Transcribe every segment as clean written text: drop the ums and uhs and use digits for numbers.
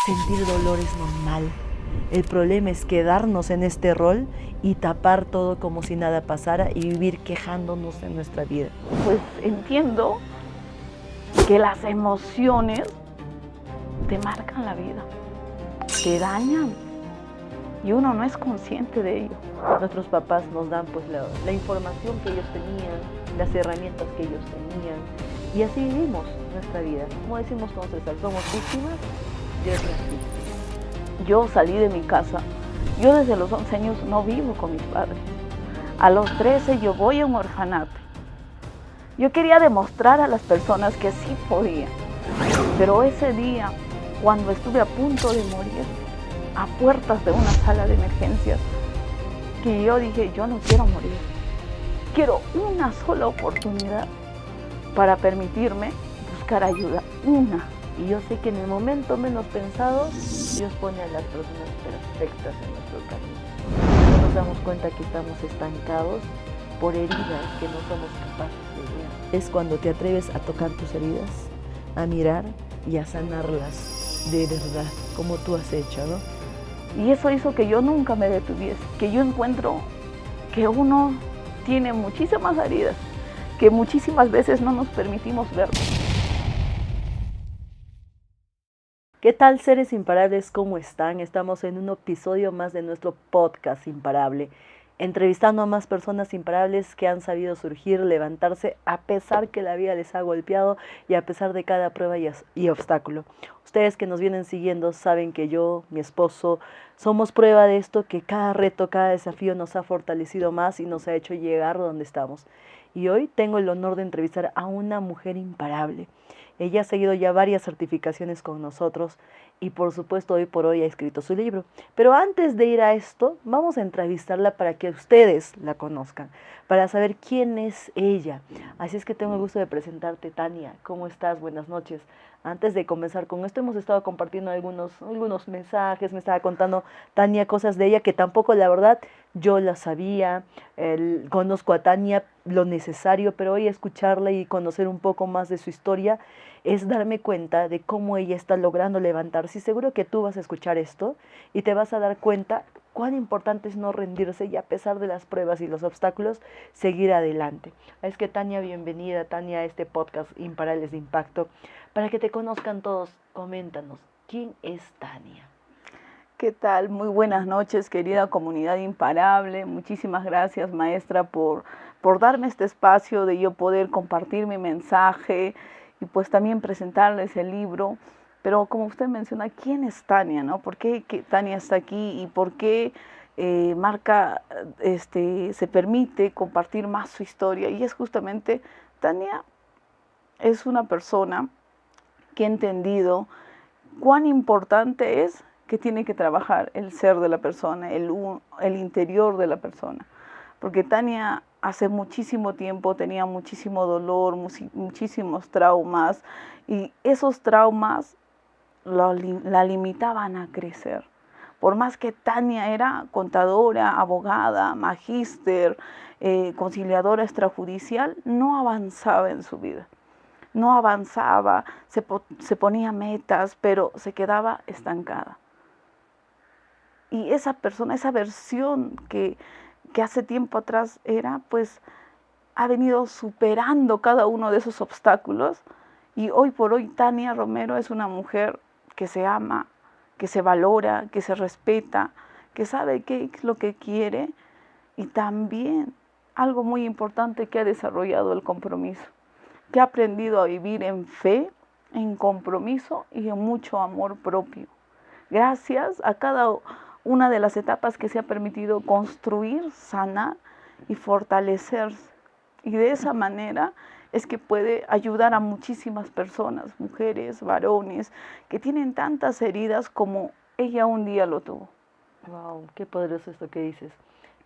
Sentir dolor es normal. El problema es quedarnos en este rol y tapar todo como si nada pasara y vivir quejándonos en nuestra vida. Pues entiendo que las emociones te marcan la vida, te dañan y uno no es consciente de ello. Nuestros papás nos dan pues la información que ellos tenían, las herramientas que ellos tenían y así vivimos nuestra vida. Como decimos con César, somos víctimas de otras víctimas. Yo salí de mi casa, yo desde los 11 años no vivo con mis padres. A los 13 yo voy a un orfanato. Yo quería demostrar a las personas que sí podía, pero ese día, cuando estuve a punto de morir, a puertas de una sala de emergencias, que yo dije, yo no quiero morir, quiero una sola oportunidad para permitirme buscar ayuda, una. Y yo sé que en el momento menos pensado, Dios pone a las personas perfectas en nuestro camino. No nos damos cuenta que estamos estancados por heridas que no somos capaces de ver. Es cuando te atreves a tocar tus heridas, a mirar y a sanarlas de verdad, como tú has hecho, ¿no? Y eso hizo que yo nunca me detuviese, que yo encuentro que uno tiene muchísimas heridas, que muchísimas veces no nos permitimos ver. ¿Qué tal, seres imparables? ¿Cómo están? Estamos en un episodio más de nuestro podcast Imparable, entrevistando a más personas imparables que han sabido surgir, levantarse a pesar que la vida les ha golpeado y a pesar de cada prueba y obstáculo. Ustedes que nos vienen siguiendo saben que yo, mi esposo, somos prueba de esto, que cada reto, cada desafío nos ha fortalecido más y nos ha hecho llegar donde estamos. Y hoy tengo el honor de entrevistar a una mujer imparable. Ella ha seguido ya varias certificaciones con nosotros y por supuesto hoy por hoy ha escrito su libro. Pero antes de ir a esto, vamos a entrevistarla para que ustedes la conozcan, para saber quién es ella. Así es que tengo el gusto de presentarte, Tania. ¿Cómo estás? Buenas noches. Antes de comenzar con esto, hemos estado compartiendo algunos mensajes, me estaba contando Tania cosas de ella que tampoco, la verdad, yo las sabía. Conozco a Tania lo necesario, pero hoy escucharla y conocer un poco más de su historia es darme cuenta de cómo ella está logrando levantarse. Y seguro que tú vas a escuchar esto y te vas a dar cuenta cuán importante es no rendirse y a pesar de las pruebas y los obstáculos, seguir adelante. Es que Tania, bienvenida, Tania, a este podcast Imparables de Impacto. Para que te conozcan todos, coméntanos, ¿quién es Tania? ¿Qué tal? Muy buenas noches, querida comunidad imparable. Muchísimas gracias, maestra, por darme este espacio de yo poder compartir mi mensaje y pues también presentarles el libro. Pero como usted menciona, ¿quién es Tania, no? ¿Por qué Tania está aquí y por qué se permite compartir más su historia? Y es justamente, Tania es una persona que ha entendido cuán importante es que tiene que trabajar el ser de la persona, el interior de la persona. Porque Tania hace muchísimo tiempo tenía muchísimo dolor, muchísimos traumas, y esos traumas la limitaban a crecer. Por más que Tania era contadora, abogada, magíster, conciliadora extrajudicial, no avanzaba en su vida. No avanzaba, se ponía metas, pero se quedaba estancada. Y esa persona, esa versión que hace tiempo atrás era, pues ha venido superando cada uno de esos obstáculos. Y hoy por hoy Tania Romero es una mujer que se ama, que se valora, que se respeta, que sabe qué es lo que quiere y también algo muy importante que ha desarrollado el compromiso, que ha aprendido a vivir en fe, en compromiso y en mucho amor propio. Gracias a cada una de las etapas que se ha permitido construir, sanar y fortalecerse. Y de esa manera es que puede ayudar a muchísimas personas, mujeres, varones, que tienen tantas heridas como ella un día lo tuvo. Wow, qué poderoso esto que dices.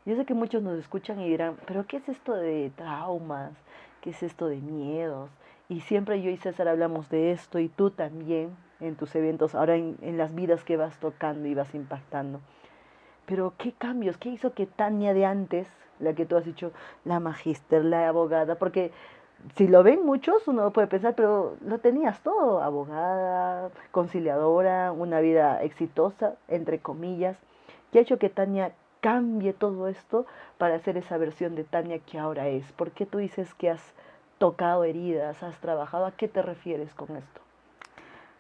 Yo sé que muchos nos escuchan y dirán, pero ¿qué es esto de traumas? ¿Qué es esto de miedos? Y siempre yo y César hablamos de esto y tú también en tus eventos, ahora en las vidas que vas tocando y vas impactando. Pero ¿qué cambios? ¿Qué hizo que Tania de antes, la que tú has dicho, la magíster, la abogada? Porque si lo ven muchos, uno puede pensar, pero lo tenías todo, abogada, conciliadora, una vida exitosa, entre comillas. ¿Qué ha hecho que Tania cambie todo esto para ser esa versión de Tania que ahora es? ¿Por qué tú dices que has tocado heridas, has trabajado? ¿A qué te refieres con esto?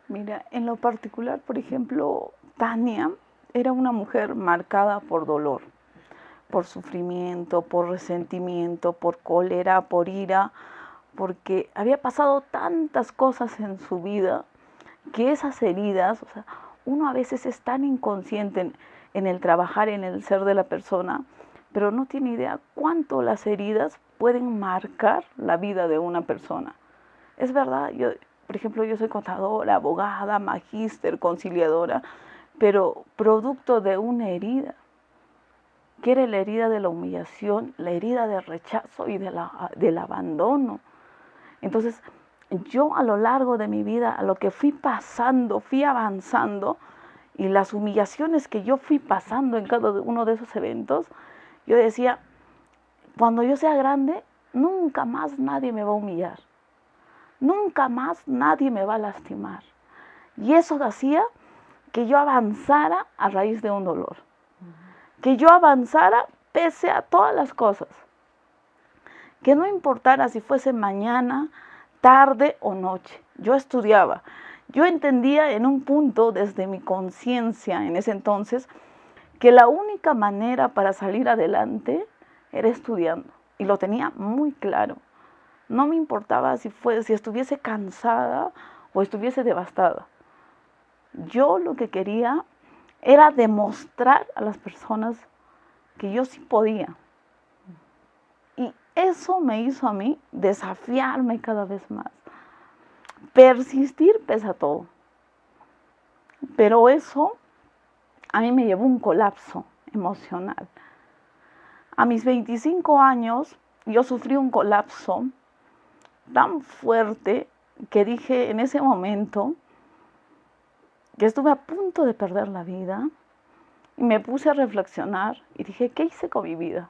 Mira, en lo particular, por ejemplo, Tania era una mujer marcada por dolor, por sufrimiento, por resentimiento, por cólera, por ira, porque había pasado tantas cosas en su vida que esas heridas, o sea, uno a veces es tan inconsciente en el trabajar, en el ser de la persona, pero no tiene idea cuánto las heridas pueden marcar la vida de una persona. Es verdad, yo, por ejemplo, yo soy contadora, abogada, magíster, conciliadora, pero producto de una herida, que era la herida de la humillación, la herida del rechazo y del abandono. Entonces, yo a lo largo de mi vida, a lo que fui pasando, fui avanzando, y las humillaciones que yo fui pasando en cada uno de esos eventos, yo decía, cuando yo sea grande, nunca más nadie me va a humillar, nunca más nadie me va a lastimar. Y eso hacía que yo avanzara a raíz de un dolor, que yo avanzara pese a todas las cosas, que no importara si fuese mañana, tarde o noche. Yo estudiaba. Yo entendía en un punto desde mi conciencia en ese entonces que la única manera para salir adelante era estudiando. Y lo tenía muy claro. No me importaba si estuviese cansada o estuviese devastada. Yo lo que quería era demostrar a las personas que yo sí podía. Y eso me hizo a mí desafiarme cada vez más. Persistir pese a todo. Pero eso a mí me llevó a un colapso emocional. A mis 25 años yo sufrí un colapso tan fuerte que dije en ese momento que estuve a punto de perder la vida y me puse a reflexionar y dije, ¿qué hice con mi vida?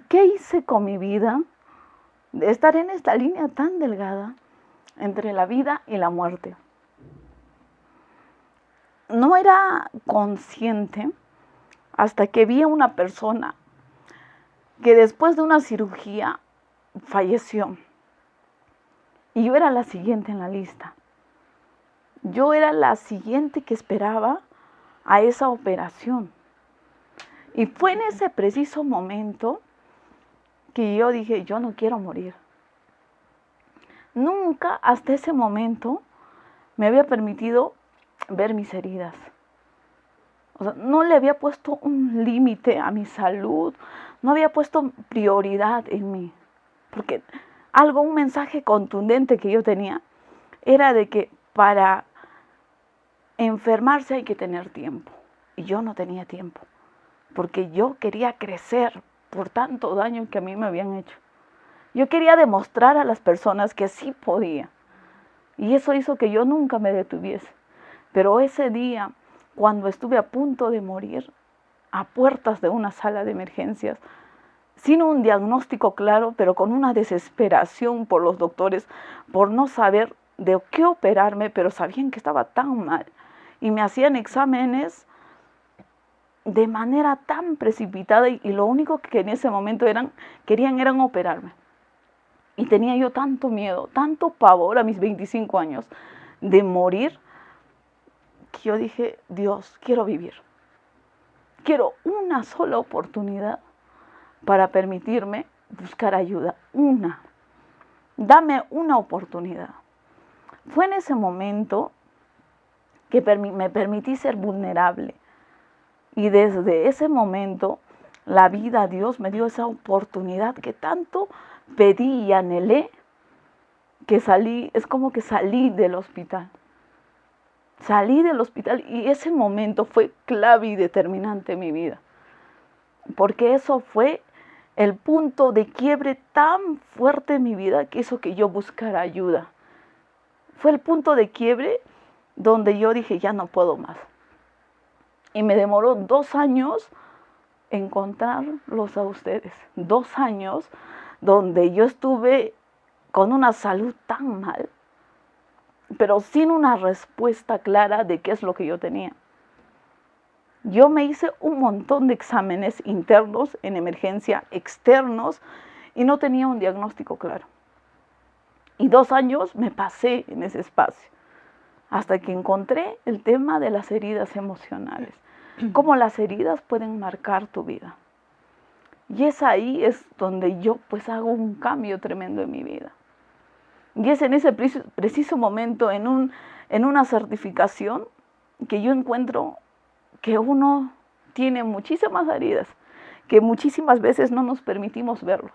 ¿Qué hice con mi vida de estar en esta línea tan delgada entre la vida y la muerte? No era consciente hasta que vi a una persona que después de una cirugía falleció. Y yo era la siguiente en la lista. Yo era la siguiente que esperaba a esa operación. Y fue en ese preciso momento que yo dije, yo no quiero morir. Nunca hasta ese momento me había permitido ver mis heridas. O sea, no le había puesto un límite a mi salud, no había puesto prioridad en mí. Porque un mensaje contundente que yo tenía era de que para enfermarse hay que tener tiempo. Y yo no tenía tiempo, porque yo quería crecer por tanto daño que a mí me habían hecho. Yo quería demostrar a las personas que sí podía. Y eso hizo que yo nunca me detuviese. Pero ese día, cuando estuve a punto de morir, a puertas de una sala de emergencias, sin un diagnóstico claro, pero con una desesperación por los doctores, por no saber de qué operarme, pero sabían que estaba tan mal. Y me hacían exámenes de manera tan precipitada y lo único que en ese momento querían eran operarme. Y tenía yo tanto miedo, tanto pavor a mis 25 años de morir, que yo dije, Dios, quiero vivir. Quiero una sola oportunidad para permitirme buscar ayuda. Dame una oportunidad. Fue en ese momento que me permití ser vulnerable. Y desde ese momento, la vida, Dios me dio esa oportunidad que tanto pedí y anhelé, que es como que salí del hospital. Salí del hospital y ese momento fue clave y determinante en mi vida. Porque eso fue el punto de quiebre tan fuerte en mi vida que hizo que yo buscara ayuda. Fue el punto de quiebre donde yo dije, ya no puedo más. Y me demoró 2 años encontrarlos a ustedes. 2 años donde yo estuve con una salud tan mal, pero sin una respuesta clara de qué es lo que yo tenía. Yo me hice un montón de exámenes internos, en emergencia, externos, y no tenía un diagnóstico claro. Y 2 años me pasé en ese espacio, hasta que encontré el tema de las heridas emocionales, cómo las heridas pueden marcar tu vida. Y ahí es donde yo pues hago un cambio tremendo en mi vida. Y es en ese preciso momento, en una certificación, que yo encuentro que uno tiene muchísimas heridas, que muchísimas veces no nos permitimos verlos,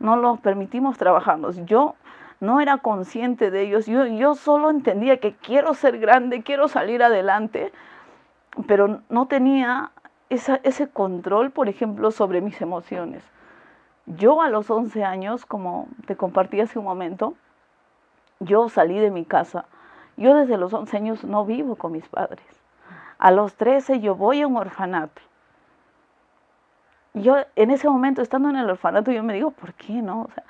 no los permitimos trabajarlos. Yo no era consciente de ellos, yo solo entendía que quiero ser grande, quiero salir adelante, pero no tenía ese control, por ejemplo, sobre mis emociones. Yo a los 11 años, como te compartí hace un momento, yo salí de mi casa. Yo desde los 11 años no vivo con mis padres. A los 13 yo voy a un orfanato. Yo en ese momento, estando en el orfanato, yo me digo, ¿por qué no? O sea,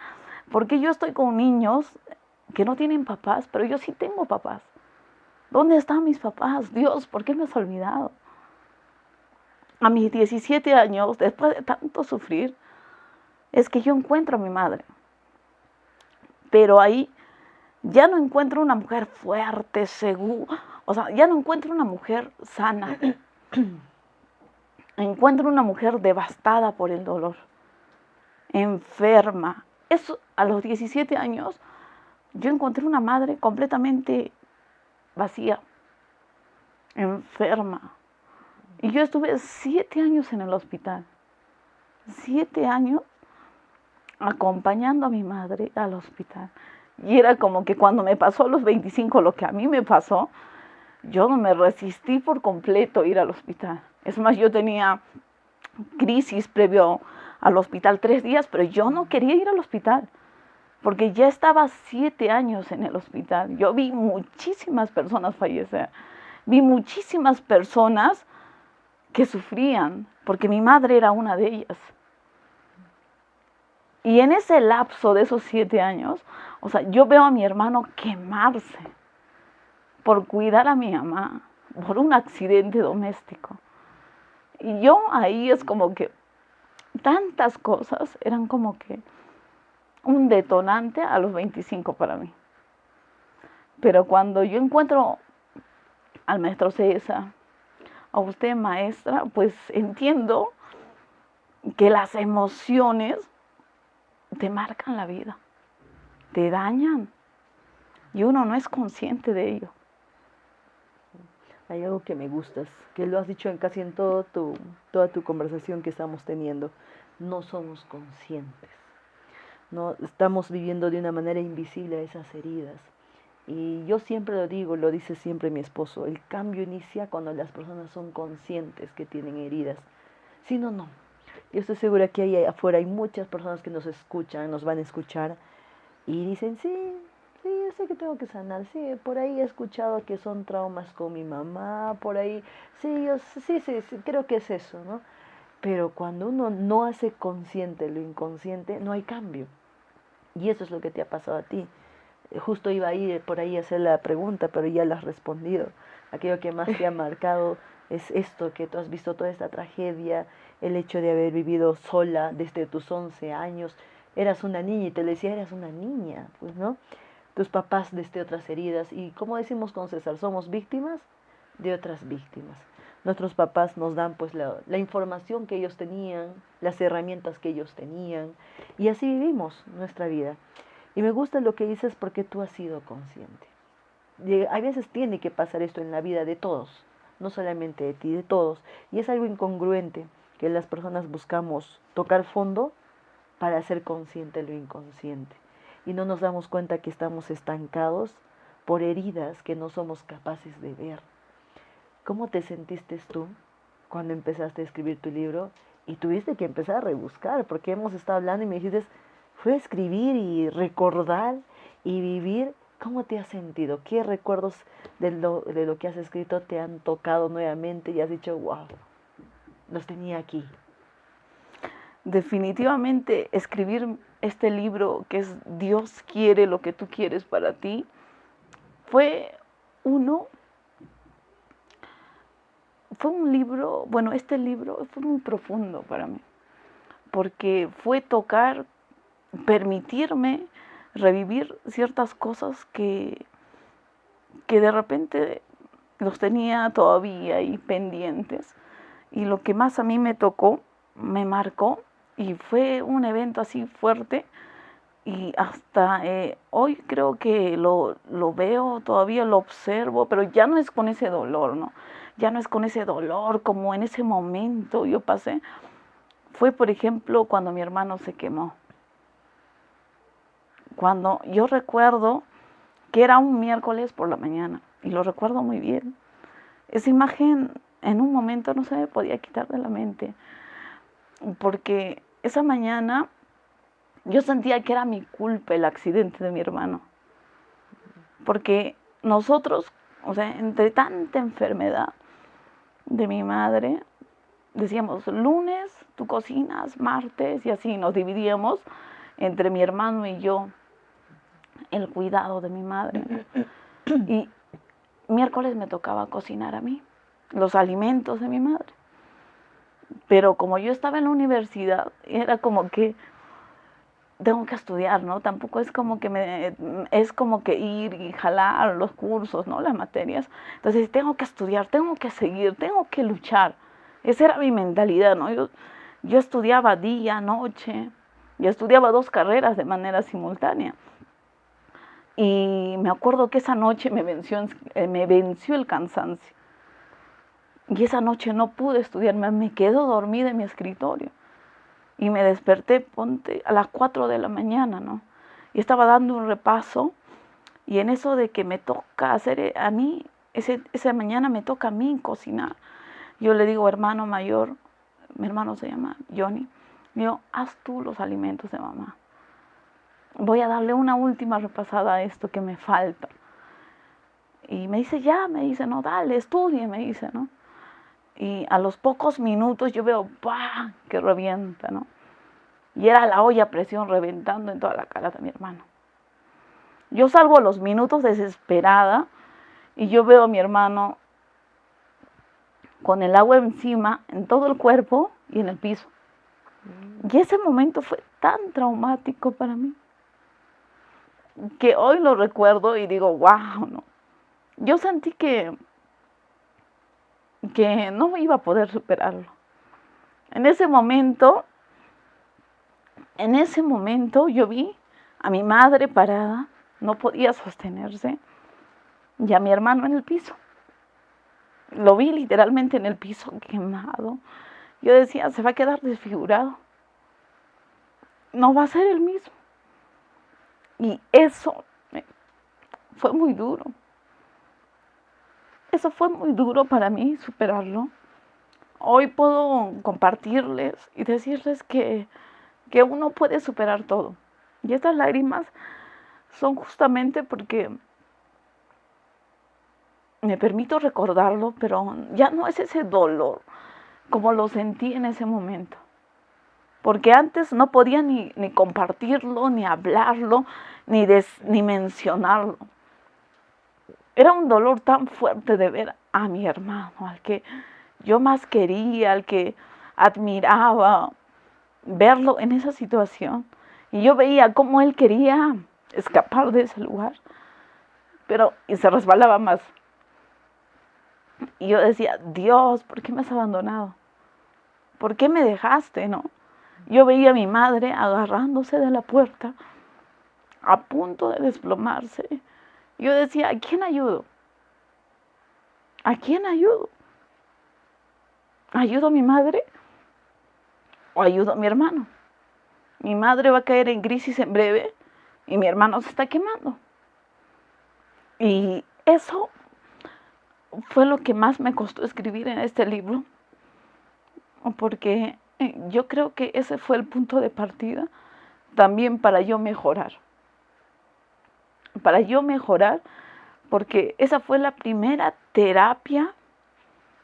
¿por qué yo estoy con niños que no tienen papás, pero yo sí tengo papás? ¿Dónde están mis papás? Dios, ¿por qué me has olvidado? A mis 17 años, después de tanto sufrir, es que yo encuentro a mi madre. Pero ahí ya no encuentro una mujer fuerte, segura, o sea, ya no encuentro una mujer sana. Encuentro una mujer devastada por el dolor, enferma. Eso, a los 17 años, yo encontré una madre completamente vacía, enferma. Y yo estuve 7 años en el hospital. 7 años acompañando a mi madre al hospital. Y era como que cuando me pasó a los 25 lo que a mí me pasó, yo no me resistí por completo a ir al hospital. Es más, yo tenía crisis previo al hospital 3 días, pero yo no quería ir al hospital, porque ya estaba 7 años en el hospital. Yo vi muchísimas personas fallecer, vi muchísimas personas que sufrían, porque mi madre era una de ellas. Y en ese lapso de esos 7 años, o sea, yo veo a mi hermano quemarse por cuidar a mi mamá, por un accidente doméstico. Y yo ahí es como que tantas cosas eran como que un detonante a los 25 para mí. Pero cuando yo encuentro al maestro César, a usted maestra, pues entiendo que las emociones te marcan la vida, te dañan y uno no es consciente de ello. Hay algo que me gustas, que lo has dicho casi en toda tu conversación que estamos teniendo. No somos conscientes. No estamos viviendo de una manera invisible esas heridas. Y yo siempre lo digo, lo dice siempre mi esposo, el cambio inicia cuando las personas son conscientes que tienen heridas. Si no, no. Yo estoy segura que ahí afuera hay muchas personas que nos escuchan, nos van a escuchar y dicen, sí, yo sé que tengo que sanar, sí, por ahí he escuchado que son traumas con mi mamá, por ahí, sí, creo que es eso, ¿no? Pero cuando uno no hace consciente lo inconsciente, no hay cambio. Y eso es lo que te ha pasado a ti. Justo iba a ir por ahí a hacer la pregunta, pero ya la has respondido. Aquello que más te ha marcado es esto, que tú has visto toda esta tragedia, el hecho de haber vivido sola desde tus 11 años. Eras una niña y te decía, eras una niña, pues, ¿no? Tus papás desde otras heridas. Y como decimos con César, somos víctimas de otras víctimas. Nuestros papás nos dan pues la información que ellos tenían, las herramientas que ellos tenían, y así vivimos nuestra vida. Y me gusta lo que dices porque tú has sido consciente. A veces tiene que pasar esto en la vida de todos, no solamente de ti, de todos. Y es algo incongruente que las personas buscamos tocar fondo para ser consciente de lo inconsciente. Y no nos damos cuenta que estamos estancados por heridas que no somos capaces de ver. ¿Cómo te sentiste tú cuando empezaste a escribir tu libro y tuviste que empezar a rebuscar? Porque hemos estado hablando y me dijiste, fue a escribir y recordar y vivir. ¿Cómo te has sentido? ¿Qué recuerdos de lo que has escrito te han tocado nuevamente y has dicho, wow, los tenía aquí? definitivamente escribir este libro que es Dios quiere lo que tú quieres para ti, uno, fue un libro, bueno, este libro fue muy profundo para mí, porque fue permitirme revivir ciertas cosas que de repente los tenía todavía ahí pendientes. Y lo que más a mí me tocó, me marcó, y fue un evento así fuerte, y hasta hoy creo que lo veo, todavía lo observo, pero ya no es con ese dolor, ¿no? Ya no es con ese dolor como en ese momento yo pasé. Fue, por ejemplo, cuando mi hermano se quemó. Cuando yo recuerdo que era un miércoles por la mañana, y lo recuerdo muy bien. Esa imagen en un momento no se me podía quitar de la mente, porque esa mañana yo sentía que era mi culpa el accidente de mi hermano, porque nosotros, o sea, entre tanta enfermedad de mi madre, decíamos, lunes tú cocinas, martes, y así nos dividíamos entre mi hermano y yo el cuidado de mi madre. Y miércoles me tocaba cocinar a mí los alimentos de mi madre. Pero como yo estaba en la universidad, era como que tengo que estudiar, ¿no? Tampoco es como que es como que ir y jalar los cursos, ¿no? Las materias. Entonces tengo que estudiar, tengo que seguir, tengo que luchar. Esa era mi mentalidad, ¿no? Yo estudiaba día, noche, yo estudiaba 2 carreras de manera simultánea. Y me acuerdo que esa noche me venció el cansancio. Y esa noche no pude estudiar, me quedo dormida en mi escritorio. Y me desperté, ponte, a las 4 de la mañana, ¿no? Y estaba dando un repaso, y en eso de que me toca hacer a mí, esa mañana me toca a mí cocinar. Yo le digo, hermano mayor, mi hermano se llama Johnny, digo, haz tú los alimentos de mamá. Voy a darle una última repasada a esto que me falta. Y me dice, no, dale, estudie, me dice, ¿no? Y a los pocos minutos yo veo, ¡pah!, que revienta, ¿no? Y era la olla a presión reventando en toda la cara de mi hermano. Yo salgo a los minutos desesperada, y yo veo a mi hermano con el agua encima, en todo el cuerpo y en el piso. Y ese momento fue tan traumático para mí, que hoy lo recuerdo y digo, wow, ¿no? Yo sentí que no iba a poder superarlo. En ese momento yo vi a mi madre parada, no podía sostenerse, y a mi hermano en el piso. Lo vi literalmente en el piso quemado. Yo decía, se va a quedar desfigurado. No va a ser el mismo. Y eso fue muy duro. Eso fue muy duro para mí superarlo. Hoy puedo compartirles y decirles que uno puede superar todo. Y estas lágrimas son justamente porque me permito recordarlo, pero ya no es ese dolor como lo sentí en ese momento. Porque antes no podía ni compartirlo, ni hablarlo, ni mencionarlo. Era un dolor tan fuerte de ver a mi hermano, al que yo más quería, al que admiraba, verlo en esa situación. Y yo veía cómo él quería escapar de ese lugar, y se resbalaba más. Y yo decía, Dios, ¿por qué me has abandonado? ¿Por qué me dejaste, no? Yo veía a mi madre agarrándose de la puerta, a punto de desplomarse. Yo decía, ¿a quién ayudo? ¿A quién ayudo? ¿Ayudo a mi madre o ayudo a mi hermano? Mi madre va a caer en crisis en breve y mi hermano se está quemando. Y eso fue lo que más me costó escribir en este libro, porque yo creo que ese fue el punto de partida también para yo mejorar. Para yo mejorar, porque esa fue la primera terapia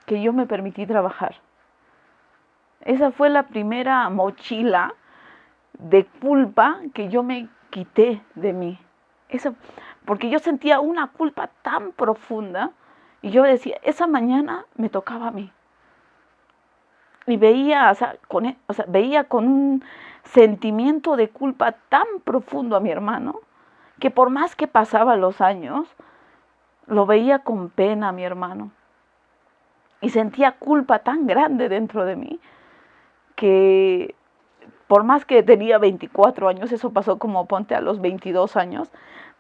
que yo me permití trabajar. Esa fue la primera mochila de culpa que yo me quité de mí. Eso, porque yo sentía una culpa tan profunda y yo decía, esa mañana me tocaba a mí. Y veía, veía con un sentimiento de culpa tan profundo a mi hermano, que por más que pasaban los años, lo veía con pena a mi hermano. Y sentía culpa tan grande dentro de mí, que por más que tenía 24 años, eso pasó como, ponte a los 22 años,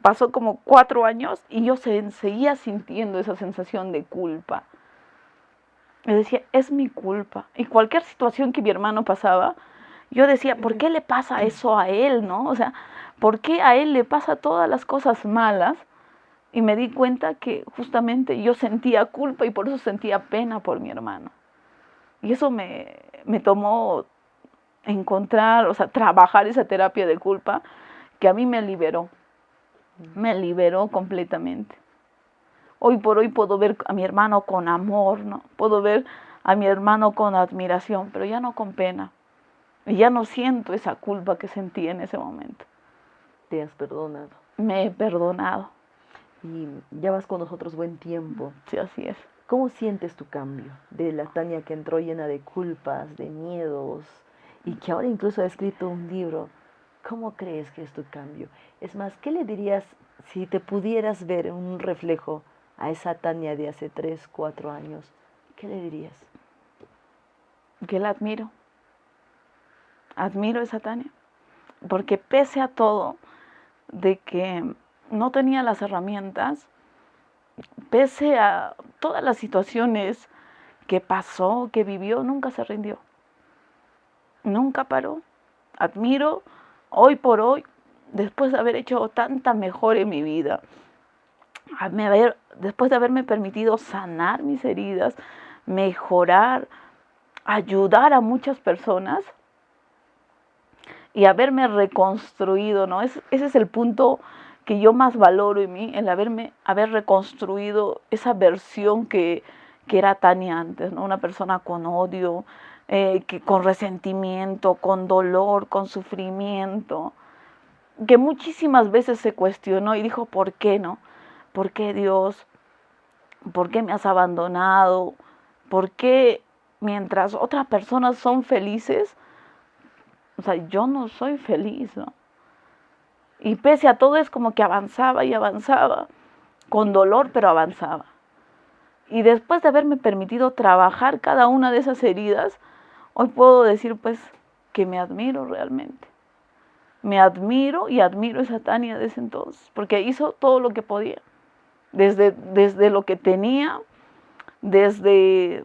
pasó como 4 años y yo seguía sintiendo esa sensación de culpa. Yo decía, es mi culpa. Y cualquier situación que mi hermano pasaba, yo decía, ¿por qué le pasa eso a él, no? O sea, ¿por qué a él le pasa todas las cosas malas? Y me di cuenta que justamente yo sentía culpa y por eso sentía pena por mi hermano. Y eso me tomó encontrar, o sea, trabajar esa terapia de culpa que a mí me liberó completamente. Hoy por hoy puedo ver a mi hermano con amor, ¿no? Puedo ver a mi hermano con admiración, pero ya no con pena. Y ya no siento esa culpa que sentí en ese momento. Te has perdonado. Me he perdonado. Y ya vas con nosotros buen tiempo. Sí, así es. ¿Cómo sientes tu cambio de la Tania que entró llena de culpas, de miedos y que ahora incluso ha escrito un libro? ¿Cómo crees que es tu cambio? Es más, ¿qué le dirías si te pudieras ver en un reflejo a esa Tania de hace 3, 4 años? ¿Qué le dirías? Que la admiro. Admiro a esa Tania. Porque pese a todo, de que no tenía las herramientas, pese a todas las situaciones que pasó, que vivió, nunca se rindió. Nunca paró. Admiro hoy por hoy, después de haber hecho tanta mejor en mi vida, después de haberme permitido sanar mis heridas, mejorar, ayudar a muchas personas y haberme reconstruido, ¿no? Ese es el punto que yo más valoro en mí, el haber reconstruido esa versión que era Tania antes, ¿no? Una persona con odio, con resentimiento, con dolor, con sufrimiento, que muchísimas veces se cuestionó y dijo, ¿por qué no? ¿Por qué Dios? ¿Por qué me has abandonado? ¿Por qué mientras otras personas son felices, o sea, yo no soy feliz, ¿no? Y pese a todo es como que avanzaba y avanzaba, con dolor, pero avanzaba. Y después de haberme permitido trabajar cada una de esas heridas, hoy puedo decir pues que me admiro realmente. Me admiro y admiro a esa Tania de ese entonces, porque hizo todo lo que podía. Desde lo que tenía, desde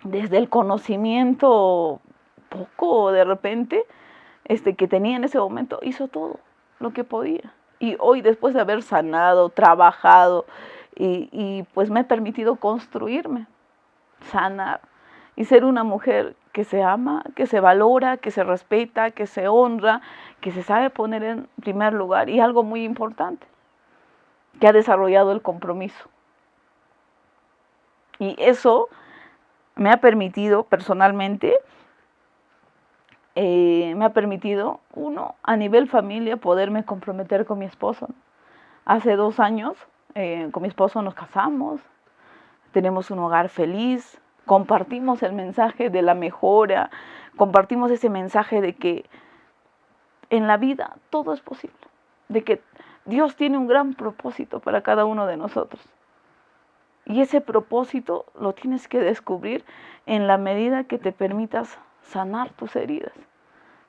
el conocimiento poco de repente que tenía en ese momento, hizo todo lo que podía. Y hoy, después de haber sanado, trabajado y pues me he permitido construirme, sanar y ser una mujer que se ama, que se valora, que se respeta, que se honra, que se sabe poner en primer lugar y algo muy importante, que ha desarrollado el compromiso. Y eso me ha permitido personalmente, uno, a nivel familia, poderme comprometer con mi esposo. Hace 2 años con mi esposo nos casamos, tenemos un hogar feliz, compartimos el mensaje de la mejora, compartimos ese mensaje de que en la vida todo es posible, de que Dios tiene un gran propósito para cada uno de nosotros. Y ese propósito lo tienes que descubrir en la medida que te permitas sanar tus heridas.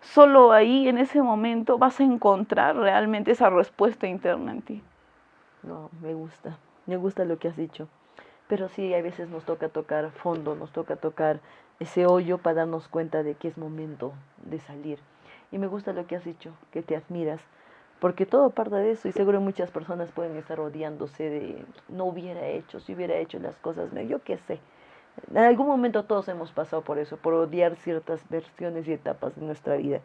Solo ahí, en ese momento, vas a encontrar realmente esa respuesta interna en ti. No, me gusta lo que has dicho. Pero sí, a veces nos toca tocar fondo, nos toca tocar ese hoyo para darnos cuenta de que es momento de salir. Y me gusta lo que has dicho, que te admiras, porque todo parte de eso y seguro muchas personas pueden estar odiándose de no hubiera hecho, si hubiera hecho las cosas, yo qué sé. En algún momento todos hemos pasado por eso, por odiar ciertas versiones y etapas de nuestra vida.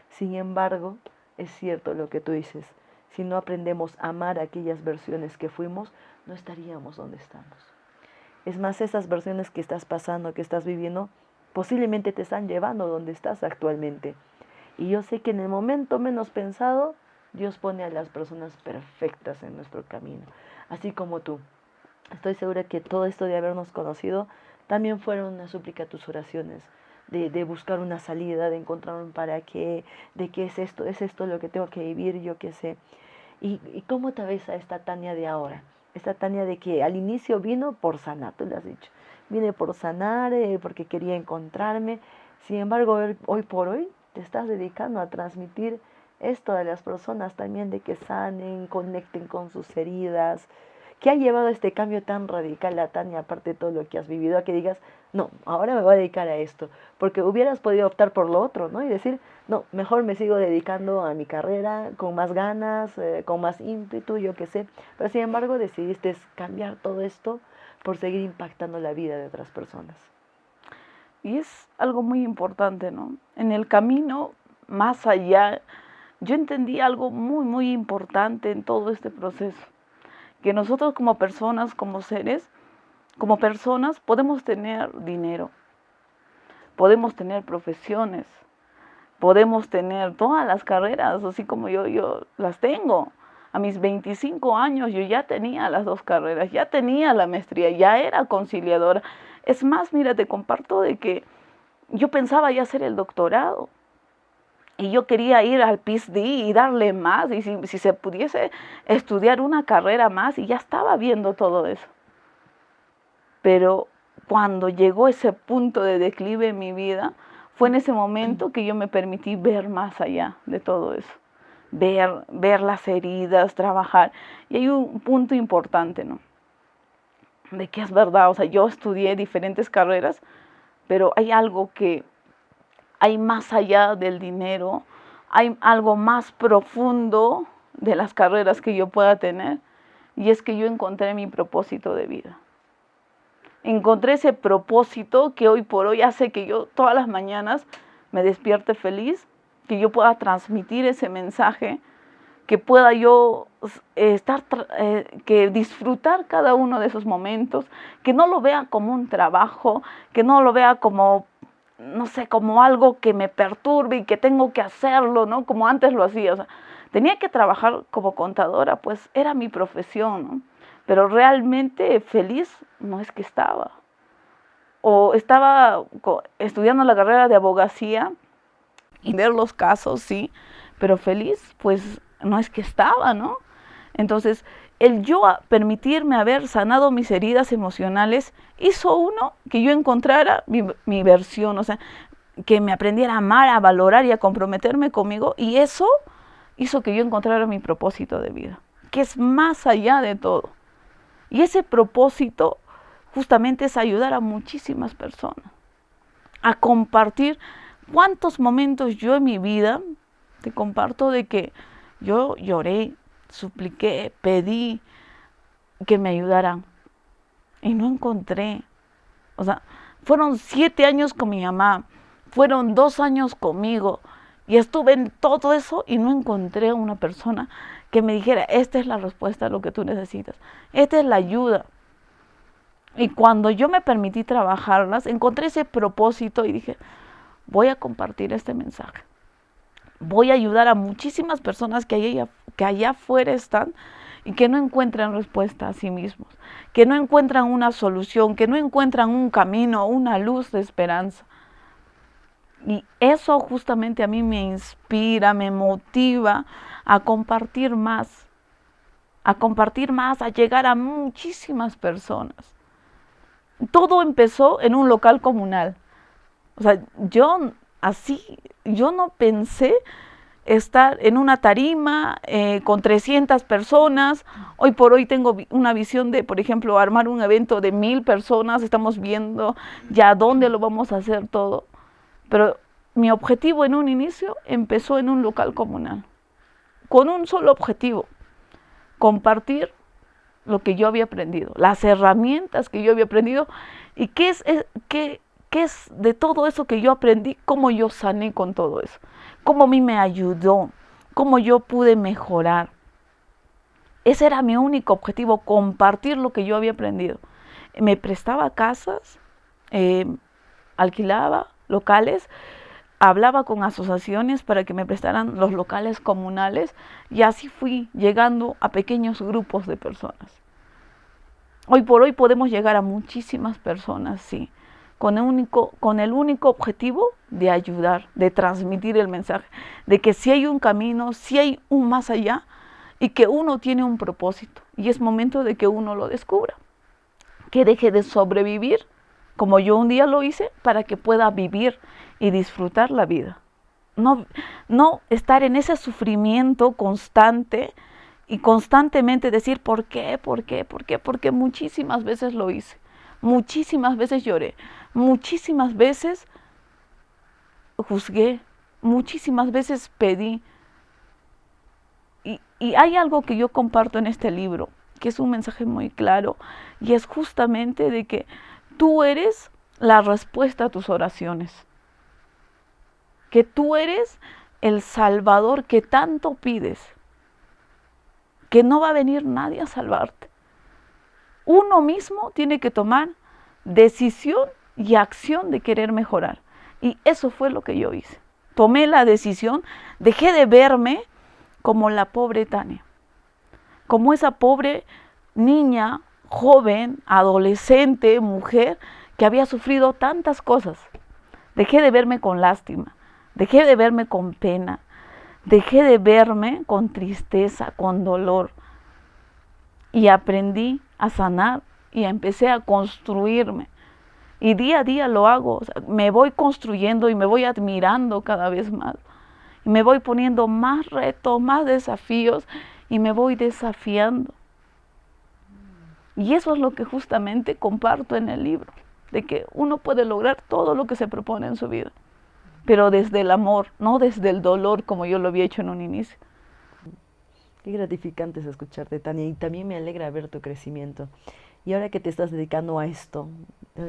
Sin embargo, es cierto lo que tú dices, si no aprendemos a amar aquellas versiones que fuimos, no estaríamos donde estamos. Es más, esas versiones que estás pasando, que estás viviendo, posiblemente te están llevando donde estás actualmente. Y yo sé que en el momento menos pensado, Dios pone a las personas perfectas en nuestro camino, así como tú. Estoy segura que todo esto de habernos conocido también fueron una súplica a tus oraciones, de buscar una salida, de encontrar un para qué, de qué es esto lo que tengo que vivir, yo qué sé. ¿Y cómo te ves a esta Tania de ahora? Esta Tania de que al inicio vino por sanar, tú le has dicho. Vine por sanar, porque quería encontrarme. Sin embargo, hoy por hoy te estás dedicando a transmitir esto a las personas también, de que sanen, conecten con sus heridas. ¿Qué ha llevado a este cambio tan radical a Tania, aparte de todo lo que has vivido, a que digas, no, ahora me voy a dedicar a esto? Porque hubieras podido optar por lo otro, ¿no? Y decir, no, mejor me sigo dedicando a mi carrera con más ganas, con más ímpetu, yo qué sé. Pero sin embargo decidiste cambiar todo esto por seguir impactando la vida de otras personas. Y es algo muy importante, ¿no? En el camino, más allá, yo entendí algo muy, muy importante en todo este proceso. Que nosotros como personas, como seres, como personas, podemos tener dinero, podemos tener profesiones, podemos tener todas las carreras, así como yo las tengo. A mis 25 años yo ya tenía las 2 carreras, ya tenía la maestría, ya era conciliadora. Es más, mira, te comparto de que yo pensaba ya hacer el doctorado y yo quería ir al PhD y darle más, y si se pudiese estudiar una carrera más, y ya estaba viendo todo eso. Pero cuando llegó ese punto de declive en mi vida, fue en ese momento que yo me permití ver más allá de todo eso. Ver las heridas, trabajar. Y hay un punto importante, ¿no? De que es verdad, o sea, yo estudié diferentes carreras, pero hay algo que hay más allá del dinero, hay algo más profundo de las carreras que yo pueda tener, y es que yo encontré mi propósito de vida. Encontré ese propósito que hoy por hoy hace que yo todas las mañanas me despierte feliz, que yo pueda transmitir ese mensaje, que pueda yo que disfrutar cada uno de esos momentos, que no lo vea como un trabajo, que no lo vea como, no sé, como algo que me perturbe y que tengo que hacerlo, ¿no? Como antes lo hacía, o sea, tenía que trabajar como contadora, pues era mi profesión, ¿no? Pero realmente feliz no es que estaba. O estaba estudiando la carrera de abogacía y ver los casos, sí, pero feliz, pues no es que estaba, ¿no? Entonces, el yo permitirme haber sanado mis heridas emocionales hizo que yo encontrara mi versión, o sea, que me aprendiera a amar, a valorar y a comprometerme conmigo, y eso hizo que yo encontrara mi propósito de vida, que es más allá de todo. Y ese propósito justamente es ayudar a muchísimas personas, a compartir. ¿Cuántos momentos yo en mi vida te comparto de que yo lloré, supliqué, pedí que me ayudaran y no encontré? O sea, fueron 7 años con mi mamá, fueron 2 años conmigo, y estuve en todo eso y no encontré una persona que me dijera, esta es la respuesta a lo que tú necesitas, esta es la ayuda. Y cuando yo me permití trabajarlas, encontré ese propósito y dije, voy a compartir este mensaje. Voy a ayudar a muchísimas personas que allá afuera están y que no encuentran respuesta a sí mismos, que no encuentran una solución, que no encuentran un camino, una luz de esperanza. Y eso justamente a mí me inspira, me motiva a compartir más, a llegar a muchísimas personas. Todo empezó en un local comunal. O sea, yo no pensé estar en una tarima con 300 personas. Hoy por hoy tengo una visión de, por ejemplo, armar un evento de 1000 personas. Estamos viendo ya dónde lo vamos a hacer todo. Pero mi objetivo en un inicio empezó en un local comunal, con un solo objetivo: compartir lo que yo había aprendido, las herramientas que yo había aprendido, y qué es de todo eso que yo aprendí, cómo yo sané con todo eso, cómo a mí me ayudó, cómo yo pude mejorar. Ese era mi único objetivo, compartir lo que yo había aprendido. Me prestaba casas, alquilaba locales, hablaba con asociaciones para que me prestaran los locales comunales y así fui llegando a pequeños grupos de personas. Hoy por hoy podemos llegar a muchísimas personas, sí, con el único objetivo de ayudar, de transmitir el mensaje, de que si hay un camino, si hay un más allá y que uno tiene un propósito y es momento de que uno lo descubra, que deje de sobrevivir como yo un día lo hice para que pueda vivir y disfrutar la vida. No estar en ese sufrimiento constante y constantemente decir ¿por qué? ¿Por qué? ¿Por qué? Porque muchísimas veces lo hice, muchísimas veces lloré, muchísimas veces juzgué, muchísimas veces pedí. Y hay algo que yo comparto en este libro, que es un mensaje muy claro, y es justamente de que tú eres la respuesta a tus oraciones, que tú eres el Salvador que tanto pides, que no va a venir nadie a salvarte. Uno mismo tiene que tomar decisión y acción de querer mejorar. Y eso fue lo que yo hice. Tomé la decisión, dejé de verme como la pobre Tania, como esa pobre niña, joven, adolescente, mujer, que había sufrido tantas cosas. Dejé de verme con lástima, dejé de verme con pena, dejé de verme con tristeza, con dolor. Y aprendí a sanar y empecé a construirme. Y día a día lo hago, o sea, me voy construyendo y me voy admirando cada vez más. Y me voy poniendo más retos, más desafíos y me voy desafiando. Y eso es lo que justamente comparto en el libro, de que uno puede lograr todo lo que se propone en su vida, pero desde el amor, no desde el dolor como yo lo había hecho en un inicio. Qué gratificante es escucharte, Tania, y también me alegra ver tu crecimiento. Y ahora que te estás dedicando a esto,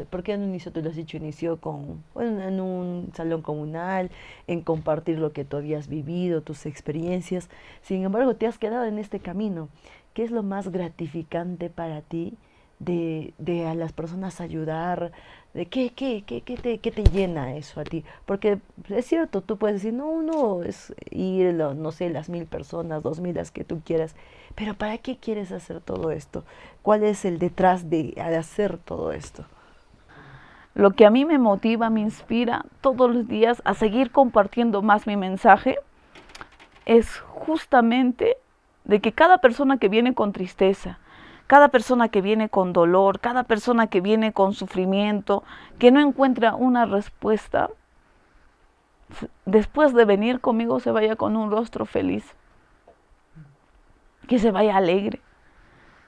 porque en un inicio tú lo has dicho, inició bueno, en un salón comunal, en compartir lo que tú habías vivido, tus experiencias. Sin embargo, te has quedado en este camino. ¿Qué es lo más gratificante para ti de a las personas ayudar? ¿De qué te llena eso a ti? Porque es cierto, tú puedes decir, no, uno es ir, no sé, las 1000 personas, 2000, las que tú quieras, pero ¿para qué quieres hacer todo esto? ¿Cuál es el detrás de hacer todo esto? Lo que a mí me motiva, me inspira todos los días a seguir compartiendo más mi mensaje es justamente de que cada persona que viene con tristeza, cada persona que viene con dolor, cada persona que viene con sufrimiento, que no encuentra una respuesta, después de venir conmigo se vaya con un rostro feliz, que se vaya alegre,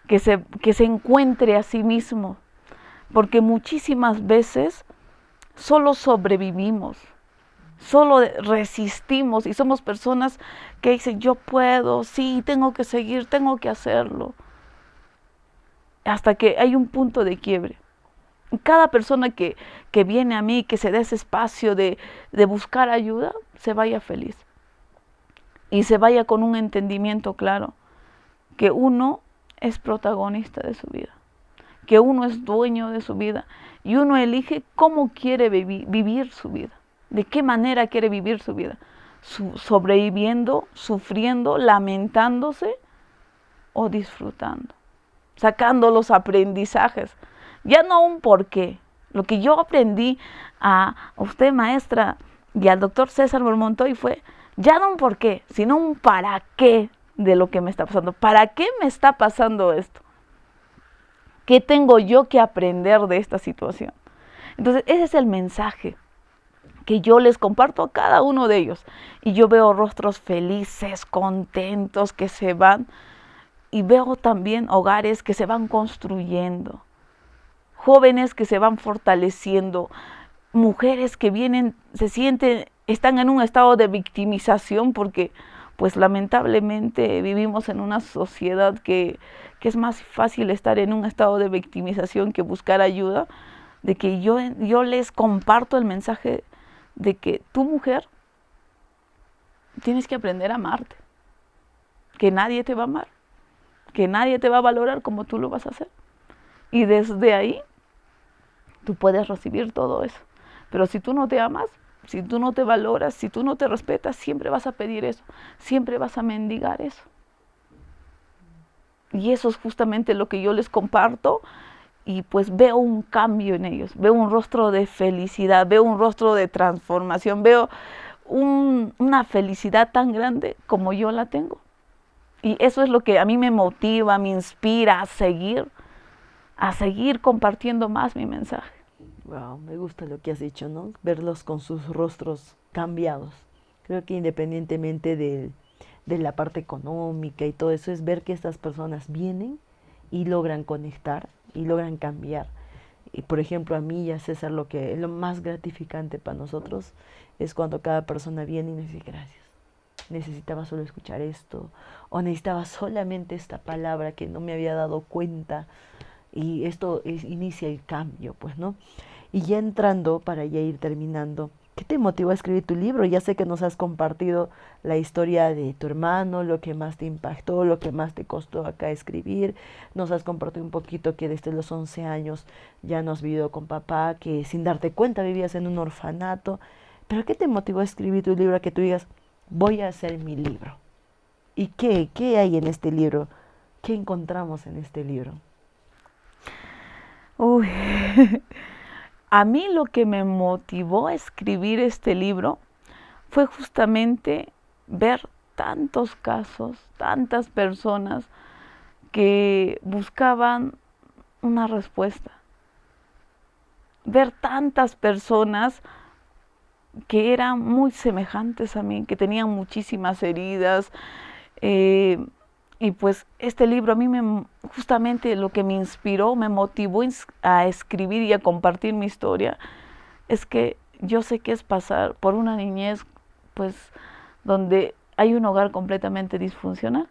que se encuentre a sí mismo, porque muchísimas veces solo sobrevivimos, solo resistimos y somos personas que dicen yo puedo, sí, tengo que seguir, tengo que hacerlo, hasta que hay un punto de quiebre. Cada persona que viene a mí, que se dé ese espacio de buscar ayuda, se vaya feliz y se vaya con un entendimiento claro, que uno es protagonista de su vida, que uno es dueño de su vida y uno elige cómo quiere vivir su vida, de qué manera quiere vivir su vida, sobreviviendo, sufriendo, lamentándose o disfrutando, sacando los aprendizajes, ya no un porqué. Lo que yo aprendí a usted, maestra, y al doctor César Montoy fue ya no un porqué, sino un para qué de lo que me está pasando. ¿Para qué me está pasando esto? ¿Qué tengo yo que aprender de esta situación? Entonces, ese es el mensaje que yo les comparto a cada uno de ellos. Y yo veo rostros felices, contentos, que se van. Y veo también hogares que se van construyendo, jóvenes que se van fortaleciendo, mujeres que vienen, se sienten, están en un estado de victimización porque pues lamentablemente vivimos en una sociedad que es más fácil estar en un estado de victimización que buscar ayuda, de que yo les comparto el mensaje de que tú, mujer, tienes que aprender a amarte, que nadie te va a amar, que nadie te va a valorar como tú lo vas a hacer. Y desde ahí, tú puedes recibir todo eso. Pero si tú no te amas, si tú no te valoras, si tú no te respetas, siempre vas a pedir eso, siempre vas a mendigar eso. Y eso es justamente lo que yo les comparto, y pues veo un cambio en ellos, veo un rostro de felicidad, veo un rostro de transformación, veo una felicidad tan grande como yo la tengo. Y eso es lo que a mí me motiva, me inspira a seguir compartiendo más mi mensaje. Wow, me gusta lo que has dicho, ¿no? Verlos con sus rostros cambiados. Creo que independientemente de la parte económica y todo eso, es ver que estas personas vienen y logran conectar y logran cambiar. Y por ejemplo, a mí y a César, lo más gratificante para nosotros es cuando cada persona viene y nos dice gracias. Necesitaba solo escuchar esto, o necesitaba solamente esta palabra que no me había dado cuenta, y esto inicia el cambio, pues, ¿no? Y ya entrando, para ya ir terminando, ¿qué te motivó a escribir tu libro? Ya sé que nos has compartido la historia de tu hermano, lo que más te impactó, lo que más te costó acá escribir. Nos has compartido un poquito que desde los 11 años ya no has vivido con papá, que sin darte cuenta vivías en un orfanato. ¿Pero qué te motivó a escribir tu libro, a que tú digas, voy a hacer mi libro? ¿Y qué hay en este libro? ¿Qué encontramos en este libro? Uy, a mí lo que me motivó a escribir este libro fue justamente ver tantos casos, tantas personas que buscaban una respuesta. Ver tantas personas que eran muy semejantes a mí, que tenían muchísimas heridas. Y pues este libro a mí justamente lo que me inspiró, me motivó a escribir y a compartir mi historia, es que yo sé que es pasar por una niñez pues donde hay un hogar completamente disfuncional,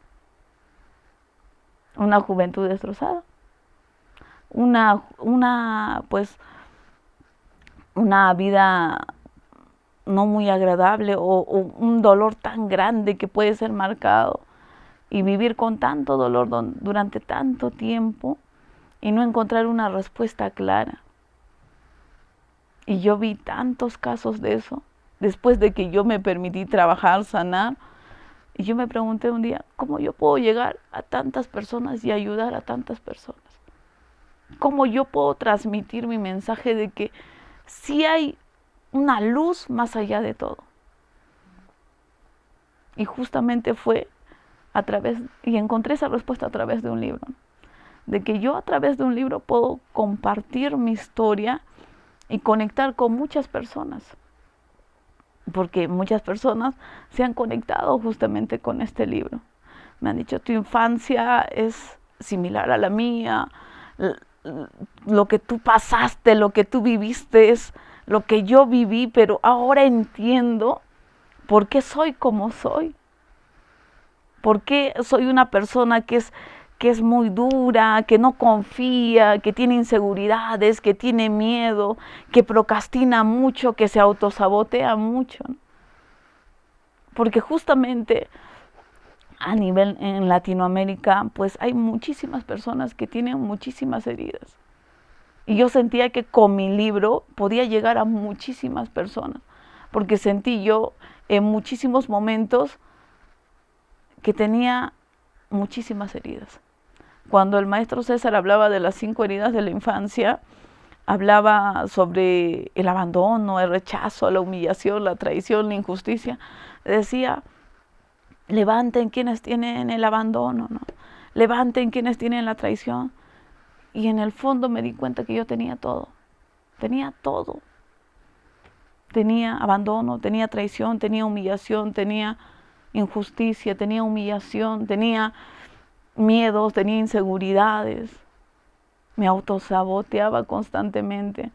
una juventud destrozada, pues una vida no muy agradable, o un dolor tan grande que puede ser marcado, y vivir con tanto dolor durante tanto tiempo y no encontrar una respuesta clara. Y yo vi tantos casos de eso, después de que yo me permití trabajar, sanar, y yo me pregunté un día, ¿cómo yo puedo llegar a tantas personas y ayudar a tantas personas? ¿Cómo yo puedo transmitir mi mensaje de que sí hay una luz más allá de todo? Y justamente fue y encontré esa respuesta a través de un libro, de que yo a través de un libro puedo compartir mi historia y conectar con muchas personas, porque muchas personas se han conectado justamente con este libro. Me han dicho, tu infancia es similar a la mía, lo que tú pasaste, lo que tú viviste es lo que yo viví, pero ahora entiendo por qué soy como soy. ¿Por qué soy una persona que es muy dura, que no confía, que tiene inseguridades, que tiene miedo, que procrastina mucho, que se autosabotea mucho? Porque justamente a nivel en Latinoamérica, pues hay muchísimas personas que tienen muchísimas heridas. Y yo sentía que con mi libro podía llegar a muchísimas personas, porque sentí yo en muchísimos momentos que tenía muchísimas heridas. Cuando el maestro César hablaba de las 5 heridas de la infancia, hablaba sobre el abandono, el rechazo, la humillación, la traición, la injusticia. Decía, levanten quienes tienen el abandono, ¿no? Levanten quienes tienen la traición. Y en el fondo me di cuenta que yo tenía todo. Tenía todo. Tenía abandono, tenía traición, tenía humillación, tenía injusticia, tenía humillación, tenía miedos, tenía inseguridades. Me autosaboteaba constantemente.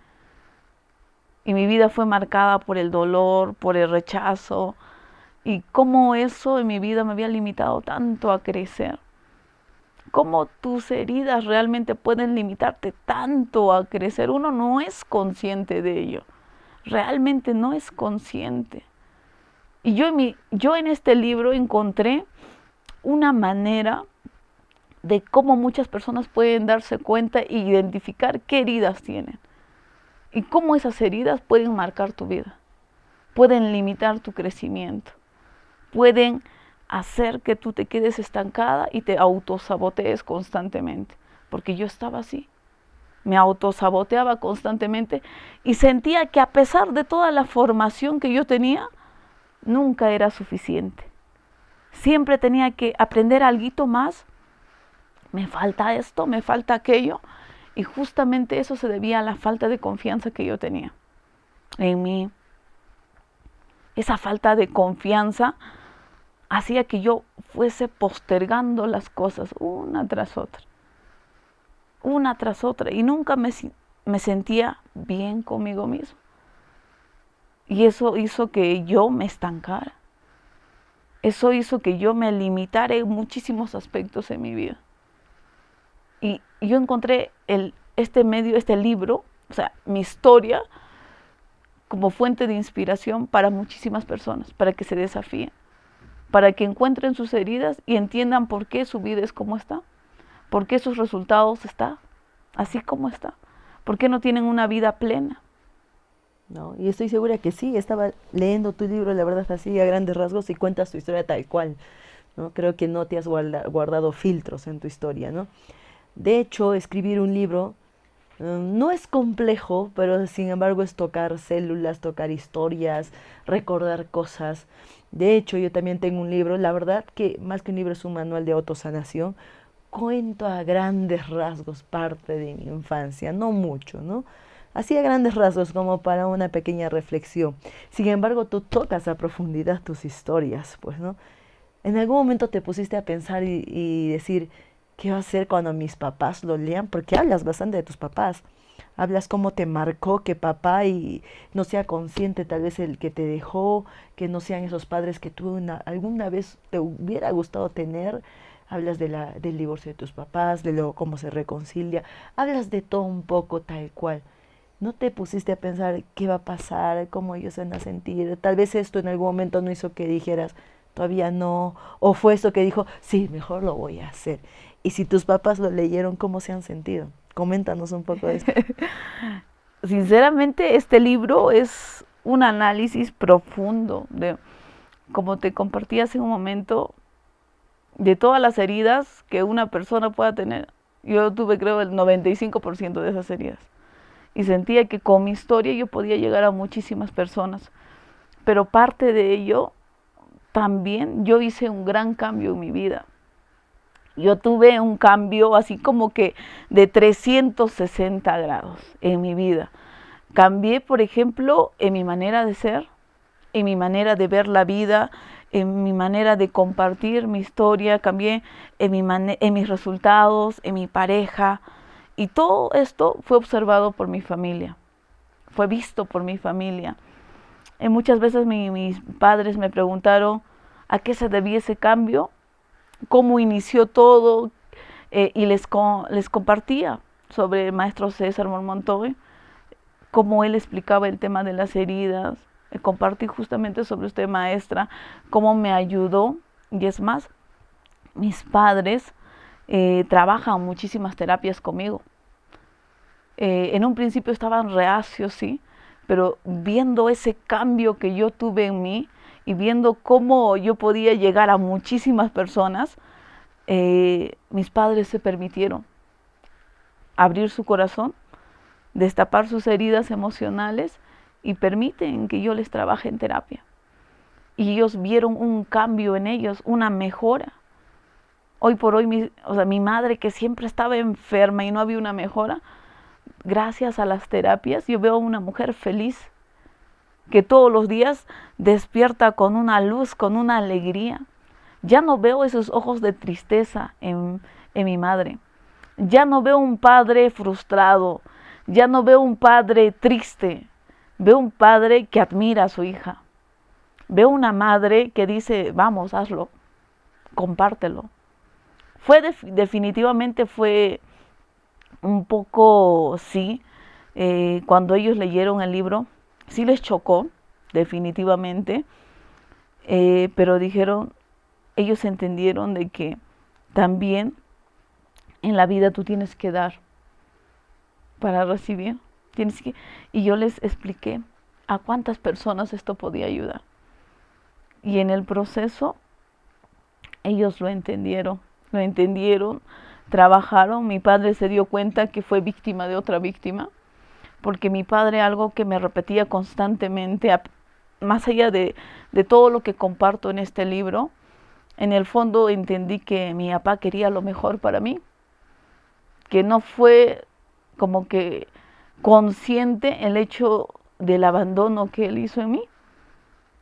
Y mi vida fue marcada por el dolor, por el rechazo. Y cómo eso en mi vida me había limitado tanto a crecer. Cómo tus heridas realmente pueden limitarte tanto a crecer. Uno no es consciente de ello. Realmente no es consciente. Y yo en este libro encontré una manera de cómo muchas personas pueden darse cuenta e identificar qué heridas tienen. y cómo esas heridas pueden marcar tu vida, pueden limitar tu crecimiento, pueden hacer que tú te quedes estancada y te autosabotees constantemente, porque yo estaba así. Me autosaboteaba constantemente y sentía que a pesar de toda la formación que yo tenía, nunca era suficiente. Siempre tenía que aprender algo más. Me falta esto, me falta aquello. Y justamente eso se debía a la falta de confianza que yo tenía en mí. Esa falta de confianza hacía que yo fuese postergando las cosas una tras otra, y nunca me sentía bien conmigo mismo. Y eso hizo que yo me estancara. Eso hizo que yo me limitara en muchísimos aspectos en mi vida. Y yo encontré este libro, o sea, mi historia, como fuente de inspiración para muchísimas personas, para que se desafíen, para que encuentren sus heridas y entiendan por qué su vida es como está, por qué sus resultados están así como está, por qué no tienen una vida plena. ¿No? Y estoy segura que sí, estaba leyendo tu libro, la verdad, así a grandes rasgos y cuentas tu historia tal cual, ¿no? Creo que no te has guardado filtros en tu historia, ¿no? De hecho, escribir un libro no es complejo, pero sin embargo es tocar células, tocar historias, recordar cosas. De hecho, yo también tengo un libro, la verdad que más que un libro es un manual de autosanación. Cuento a grandes rasgos parte de mi infancia, no mucho, ¿no? Así a grandes rasgos como para una pequeña reflexión. Sin embargo, tú tocas a profundidad tus historias, pues, ¿no? ¿En algún momento te pusiste a pensar y decir, qué va a hacer cuando mis papás lo lean? Porque hablas bastante de tus papás. Hablas cómo te marcó que papá y no sea consciente tal vez el que te dejó, que no sean esos padres que tú alguna vez te hubiera gustado tener. Hablas del divorcio de tus papás, de cómo se reconcilia. Hablas de todo un poco tal cual. ¿No te pusiste a pensar qué va a pasar, cómo ellos se van a sentir? Tal vez esto en algún momento no hizo que dijeras, todavía no, o fue esto que dijo, sí, mejor lo voy a hacer. Y si tus papás lo leyeron, ¿cómo se han sentido? Coméntanos un poco de esto. Sinceramente, este libro es un análisis profundo de, como te compartí hace un momento, de todas las heridas que una persona pueda tener. Yo tuve, creo, el 95% de esas heridas. Y sentía que con mi historia yo podía llegar a muchísimas personas. Pero parte de ello, también yo hice un gran cambio en mi vida. Yo tuve un cambio así como que de 360 grados en mi vida. Cambié, por ejemplo, en mi manera de ser, en mi manera de ver la vida, en mi manera de compartir mi historia, cambié en mis resultados, en mi pareja. Y todo esto fue observado por mi familia, fue visto por mi familia. Y muchas veces mis padres me preguntaron a qué se debía ese cambio, cómo inició todo, y les compartía sobre el maestro César Montoya, cómo él explicaba el tema de las heridas. Compartí justamente sobre usted, maestra, cómo me ayudó. Y es más, mis padres trabajan muchísimas terapias conmigo. En un principio estaban reacios, sí, pero viendo ese cambio que yo tuve en mí y viendo cómo yo podía llegar a muchísimas personas, mis padres se permitieron abrir su corazón, destapar sus heridas emocionales y permiten que yo les trabaje en terapia. Y ellos vieron un cambio en ellos, una mejora. Hoy por hoy, mi madre, que siempre estaba enferma y no había una mejora, gracias a las terapias, yo veo a una mujer feliz, que todos los días despierta con una luz, con una alegría. Ya no veo esos ojos de tristeza en mi madre. Ya no veo un padre frustrado. Ya no veo un padre triste. Veo un padre que admira a su hija. Veo una madre que dice, vamos, hazlo, compártelo. Definitivamente fue un poco, sí, cuando ellos leyeron el libro, sí les chocó, definitivamente, pero dijeron, ellos entendieron de que también en la vida tú tienes que dar para recibir. Y yo les expliqué a cuántas personas esto podía ayudar. Y en el proceso ellos lo entendieron, trabajaron. Mi padre se dio cuenta que fue víctima de otra víctima, porque mi padre, algo que me repetía constantemente, más allá de todo lo que comparto en este libro, en el fondo entendí que mi papá quería lo mejor para mí, que no fue como que consciente el hecho del abandono que él hizo en mí,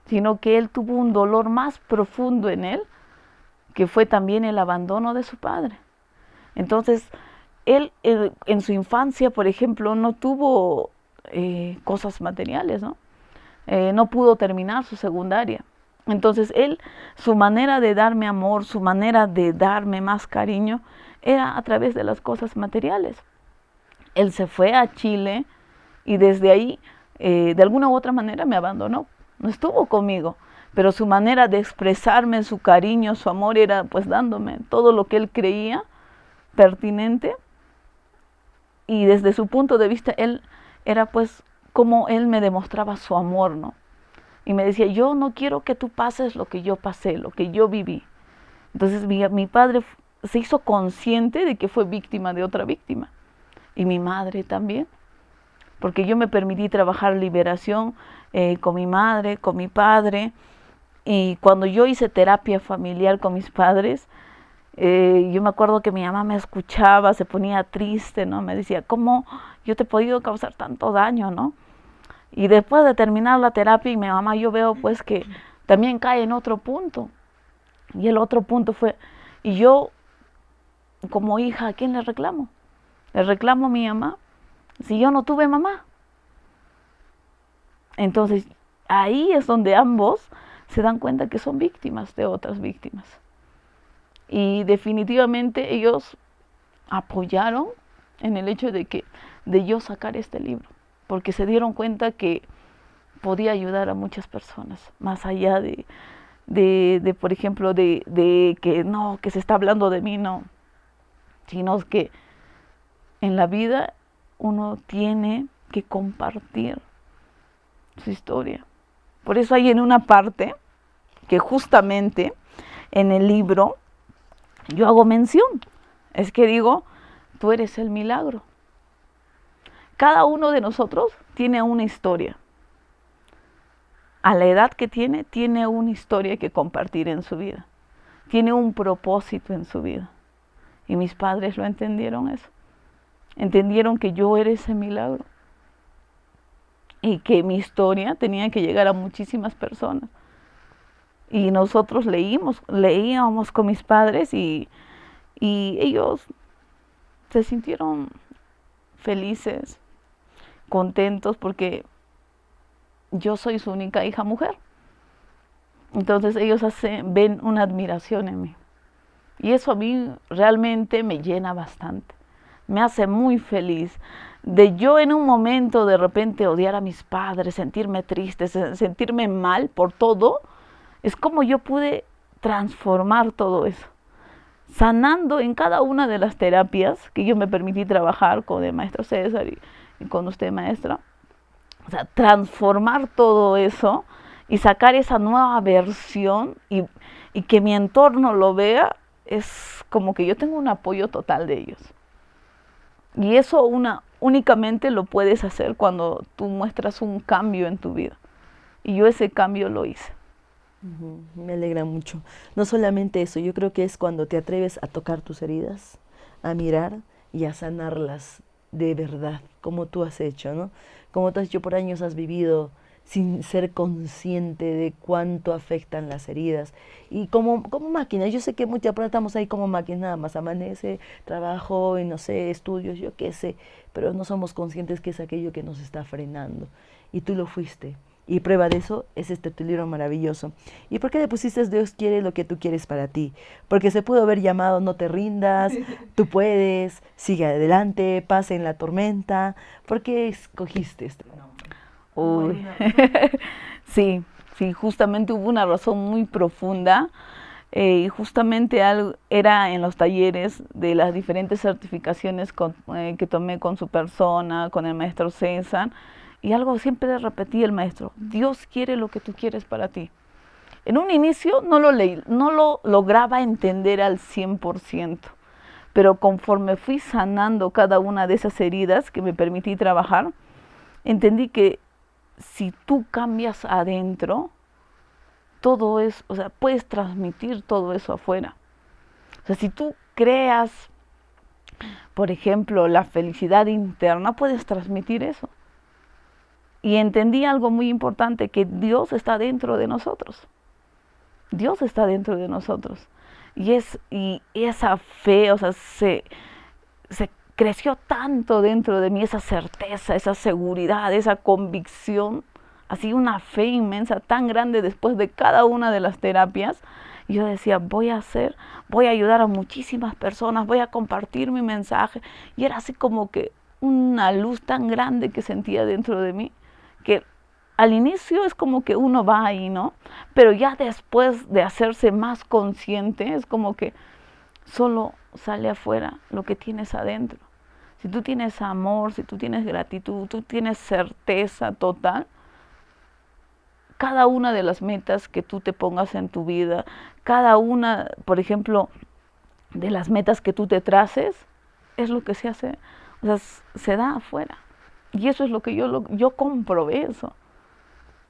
sino que él tuvo un dolor más profundo en él, que fue también el abandono de su padre. Entonces, él en su infancia, por ejemplo, no tuvo cosas materiales, ¿no? No pudo terminar su secundaria. Entonces, su manera de darme amor, su manera de darme más cariño, era a través de las cosas materiales. Él se fue a Chile y desde ahí, de alguna u otra manera, me abandonó. No estuvo conmigo, pero su manera de expresarme su cariño, su amor, era pues dándome todo lo que él creía pertinente, y desde su punto de vista, él era pues como él me demostraba su amor, ¿no? Y me decía, yo no quiero que tú pases lo que yo pasé, lo que yo viví. Entonces mi padre se hizo consciente de que fue víctima de otra víctima. Y mi madre también. Porque yo me permití trabajar liberación con mi madre, con mi padre. Y cuando yo hice terapia familiar con mis padres, yo me acuerdo que mi mamá me escuchaba, se ponía triste, ¿no? Me decía, ¿cómo yo te he podido causar tanto daño, no? Y después de terminar la terapia, y mi mamá, yo veo pues que también cae en otro punto. Y el otro punto fue, y yo como hija, ¿a quién le reclamo? Le reclamo a mi mamá, si yo no tuve mamá. Entonces, ahí es donde ambos se dan cuenta que son víctimas de otras víctimas. Y definitivamente ellos apoyaron en el hecho de yo sacar este libro, porque se dieron cuenta que podía ayudar a muchas personas, más allá de por ejemplo, de que no, que se está hablando de mí, no, sino que en la vida uno tiene que compartir su historia. Por eso hay en una parte que justamente en el libro yo hago mención, es que digo, tú eres el milagro. Cada uno de nosotros tiene una historia. A la edad que tiene una historia que compartir en su vida. Tiene un propósito en su vida. Y mis padres lo entendieron eso. Entendieron que yo era ese milagro. Y que mi historia tenía que llegar a muchísimas personas. Y nosotros leíamos con mis padres y ellos se sintieron felices, contentos, porque yo soy su única hija mujer. Entonces ellos ven una admiración en mí. Y eso a mí realmente me llena bastante. Me hace muy feliz. De yo en un momento de repente odiar a mis padres, sentirme triste, sentirme mal por todo, es como yo pude transformar todo eso. Sanando en cada una de las terapias que yo me permití trabajar con el maestro César y con usted, maestra. O sea, transformar todo eso y sacar esa nueva versión y que mi entorno lo vea, es como que yo tengo un apoyo total de ellos. Y eso únicamente lo puedes hacer cuando tú muestras un cambio en tu vida. Y yo ese cambio lo hice. Me alegra mucho. No solamente eso, yo creo que es cuando te atreves a tocar tus heridas, a mirar y a sanarlas de verdad, como tú has hecho, ¿no? Como tú has hecho por años, has vivido sin ser consciente de cuánto afectan las heridas. Y como máquinas, yo sé que muchas personas estamos ahí como máquinas, nada más amanece, trabajo y no sé, estudios, yo qué sé, pero no somos conscientes que es aquello que nos está frenando. Y tú lo fuiste. Y prueba de eso es tu libro maravilloso. ¿Y por qué le pusiste Dios quiere lo que tú quieres para ti? Porque se pudo haber llamado No te rindas, tú puedes, sigue adelante, pasa en la tormenta. ¿Por qué escogiste este nombre? Uy. Sí, justamente hubo una razón muy profunda. Y justamente era en los talleres de las diferentes certificaciones que tomé con su persona, con el maestro César, y algo siempre repetía el maestro: Dios quiere lo que tú quieres para ti. En un inicio no lo leí, no lo lograba entender al 100%, pero conforme fui sanando cada una de esas heridas que me permití trabajar, entendí que si tú cambias adentro, todo es, o sea, puedes transmitir todo eso afuera. O sea, si tú creas, por ejemplo, la felicidad interna, puedes transmitir eso. Y entendí algo muy importante, que Dios está dentro de nosotros. Dios está dentro de nosotros. Y esa fe, o sea, se creció tanto dentro de mí, esa certeza, esa seguridad, esa convicción, así una fe inmensa, tan grande después de cada una de las terapias. Y yo decía, voy a ayudar a muchísimas personas, voy a compartir mi mensaje. Y era así como que una luz tan grande que sentía dentro de mí, que al inicio es como que uno va ahí, ¿no? Pero ya después de hacerse más consciente, es como que solo sale afuera lo que tienes adentro. Si tú tienes amor, si tú tienes gratitud, tú tienes certeza total, cada una de las metas que tú te pongas en tu vida, cada una, por ejemplo, de las metas que tú te traces, es lo que se hace, o sea, se da afuera. Y eso es lo que yo comprobé eso.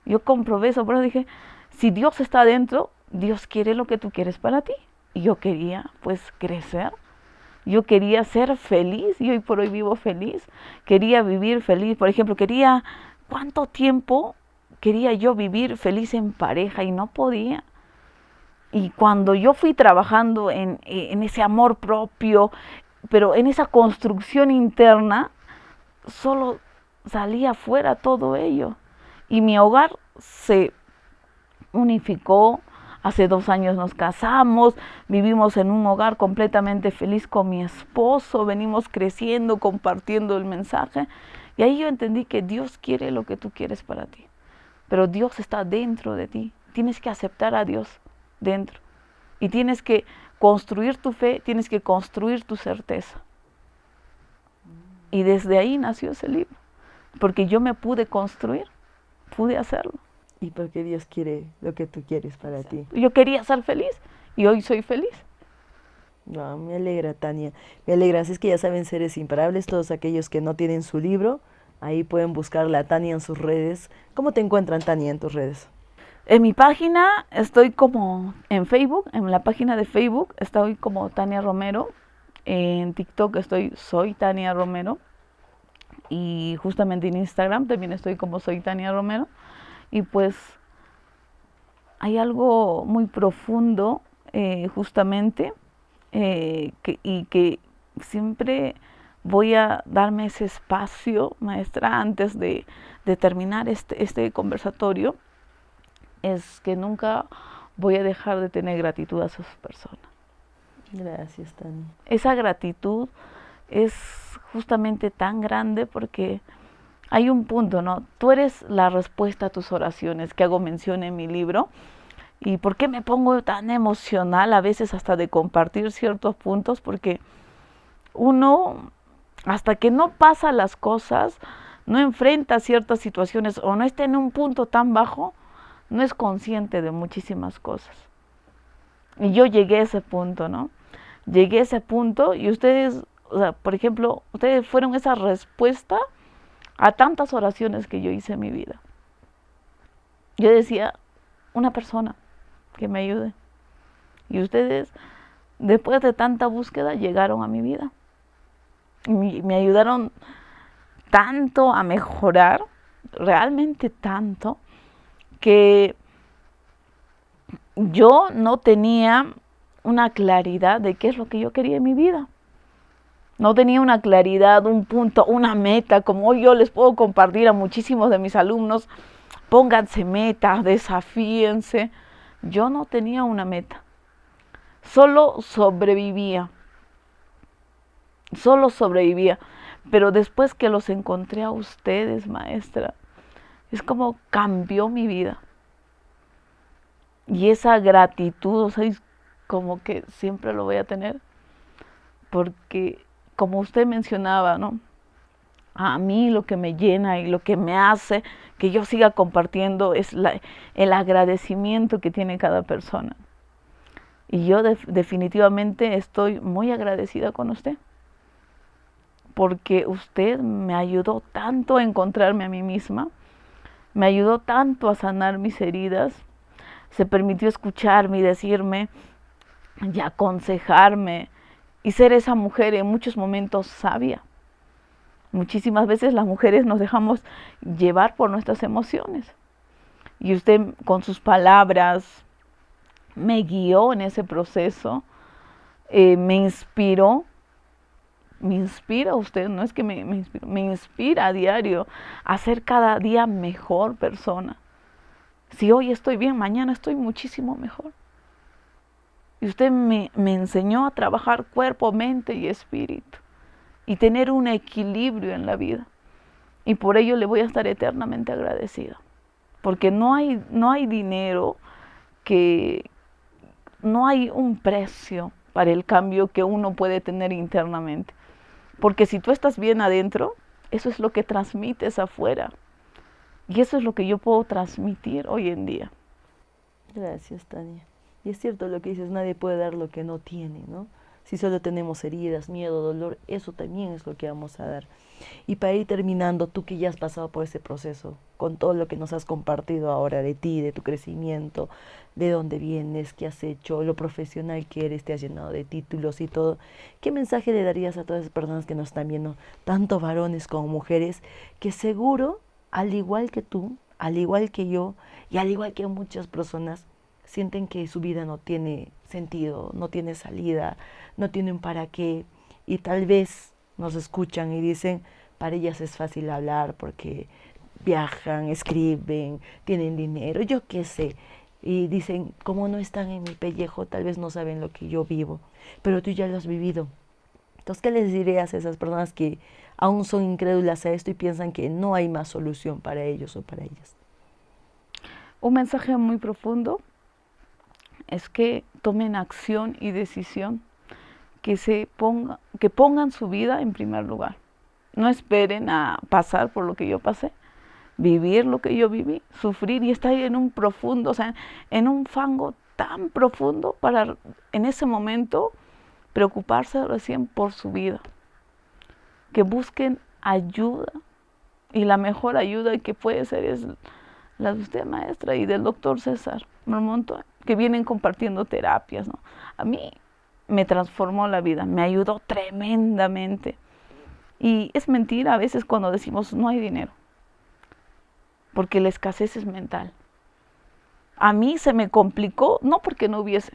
Yo comprobé eso, pero dije, si Dios está adentro, Dios quiere lo que tú quieres para ti. Y yo quería, pues, crecer. Yo quería ser feliz y hoy por hoy vivo feliz. Quería vivir feliz. Por ejemplo, ¿cuánto tiempo quería yo vivir feliz en pareja y no podía? Y cuando yo fui trabajando en ese amor propio, pero en esa construcción interna, solo salía afuera todo ello. Y mi hogar se unificó. Hace 2 años nos casamos, vivimos en un hogar completamente feliz con mi esposo, venimos creciendo, compartiendo el mensaje. Y ahí yo entendí que Dios quiere lo que tú quieres para ti. Pero Dios está dentro de ti. Tienes que aceptar a Dios dentro. Y tienes que construir tu fe, tienes que construir tu certeza. Y desde ahí nació ese libro. Porque yo me pude construir, pude hacerlo. Y porque Dios quiere lo que tú quieres para ti. Yo quería ser feliz y hoy soy feliz. No, me alegra, Tania. Me alegra. Así es que ya saben, seres imparables, todos aquellos que no tienen su libro, ahí pueden buscarla a Tania en sus redes. ¿Cómo te encuentran, Tania, en tus redes? En mi página estoy como en Facebook, en la página de Facebook estoy como Tania Romero. En TikTok soy Tania Romero. Y justamente en Instagram también estoy como soy Tania Romero. Y pues hay algo muy profundo, justamente, que siempre voy a darme ese espacio, maestra, antes de terminar este conversatorio, es que nunca voy a dejar de tener gratitud a esas personas. Gracias, Tania. Esa gratitud es justamente tan grande porque hay un punto, ¿no? Tú eres la respuesta a tus oraciones, que hago mención en mi libro. ¿Y por qué me pongo tan emocional a veces hasta de compartir ciertos puntos? Porque uno, hasta que no pasa las cosas, no enfrenta ciertas situaciones o no está en un punto tan bajo, no es consciente de muchísimas cosas. Y yo llegué a ese punto, ¿no? Llegué a ese punto y ustedes, o sea, por ejemplo, ustedes fueron esa respuesta a tantas oraciones que yo hice en mi vida. Yo decía, una persona que me ayude. Y ustedes, después de tanta búsqueda, llegaron a mi vida. Y me ayudaron tanto a mejorar, realmente tanto, que yo no tenía una claridad de qué es lo que yo quería en mi vida. No tenía una claridad, un punto, una meta, como hoy yo les puedo compartir a muchísimos de mis alumnos. Pónganse metas, desafíense. Yo no tenía una meta. Solo sobrevivía. Solo sobrevivía. Pero después que los encontré a ustedes, maestra, es como cambió mi vida. Y esa gratitud, o sea, como que siempre lo voy a tener, porque como usted mencionaba, ¿no? A mí lo que me llena y lo que me hace que yo siga compartiendo es el agradecimiento que tiene cada persona. Y yo definitivamente estoy muy agradecida con usted, porque usted me ayudó tanto a encontrarme a mí misma, me ayudó tanto a sanar mis heridas, se permitió escucharme y decirme y aconsejarme y ser esa mujer en muchos momentos sabia. Muchísimas veces las mujeres nos dejamos llevar por nuestras emociones. Y usted con sus palabras me guió en ese proceso, me inspiró. Me inspira usted, no es que me inspira a diario a ser cada día mejor persona. Si hoy estoy bien, mañana estoy muchísimo mejor. Y usted me enseñó a trabajar cuerpo, mente y espíritu y tener un equilibrio en la vida. Y por ello le voy a estar eternamente agradecida. Porque no hay dinero, no hay un precio para el cambio que uno puede tener internamente. Porque si tú estás bien adentro, eso es lo que transmites afuera. Y eso es lo que yo puedo transmitir hoy en día. Gracias, Tania. Y es cierto lo que dices, nadie puede dar lo que no tiene, ¿no? Si solo tenemos heridas, miedo, dolor, eso también es lo que vamos a dar. Y para ir terminando, tú que ya has pasado por ese proceso, con todo lo que nos has compartido ahora de ti, de tu crecimiento, de dónde vienes, qué has hecho, lo profesional que eres, te has llenado de títulos y todo, ¿qué mensaje le darías a todas esas personas que nos están viendo, tanto varones como mujeres, que seguro, al igual que tú, al igual que yo, y al igual que muchas personas, sienten que su vida no tiene sentido, no tiene salida, no tiene un para qué, y tal vez nos escuchan y dicen, para ellas es fácil hablar porque viajan, escriben, tienen dinero, yo qué sé, y dicen, como no están en mi pellejo, tal vez no saben lo que yo vivo, pero tú ya lo has vivido. Entonces, ¿qué les dirías a esas personas que aún son incrédulas a esto y piensan que no hay más solución para ellos o para ellas? Un mensaje muy profundo es que tomen acción y decisión, que pongan su vida en primer lugar. No esperen a pasar por lo que yo pasé, vivir lo que yo viví, sufrir y estar en un profundo, o sea, en un fango tan profundo para en ese momento preocuparse recién por su vida. Que busquen ayuda, y la mejor ayuda que puede ser es la de usted, maestra, y del doctor César Marmontoya, que vienen compartiendo terapias, ¿no? A mí me transformó la vida, me ayudó tremendamente. Y es mentira a veces cuando decimos no hay dinero, porque la escasez es mental. A mí se me complicó, no porque no hubiese,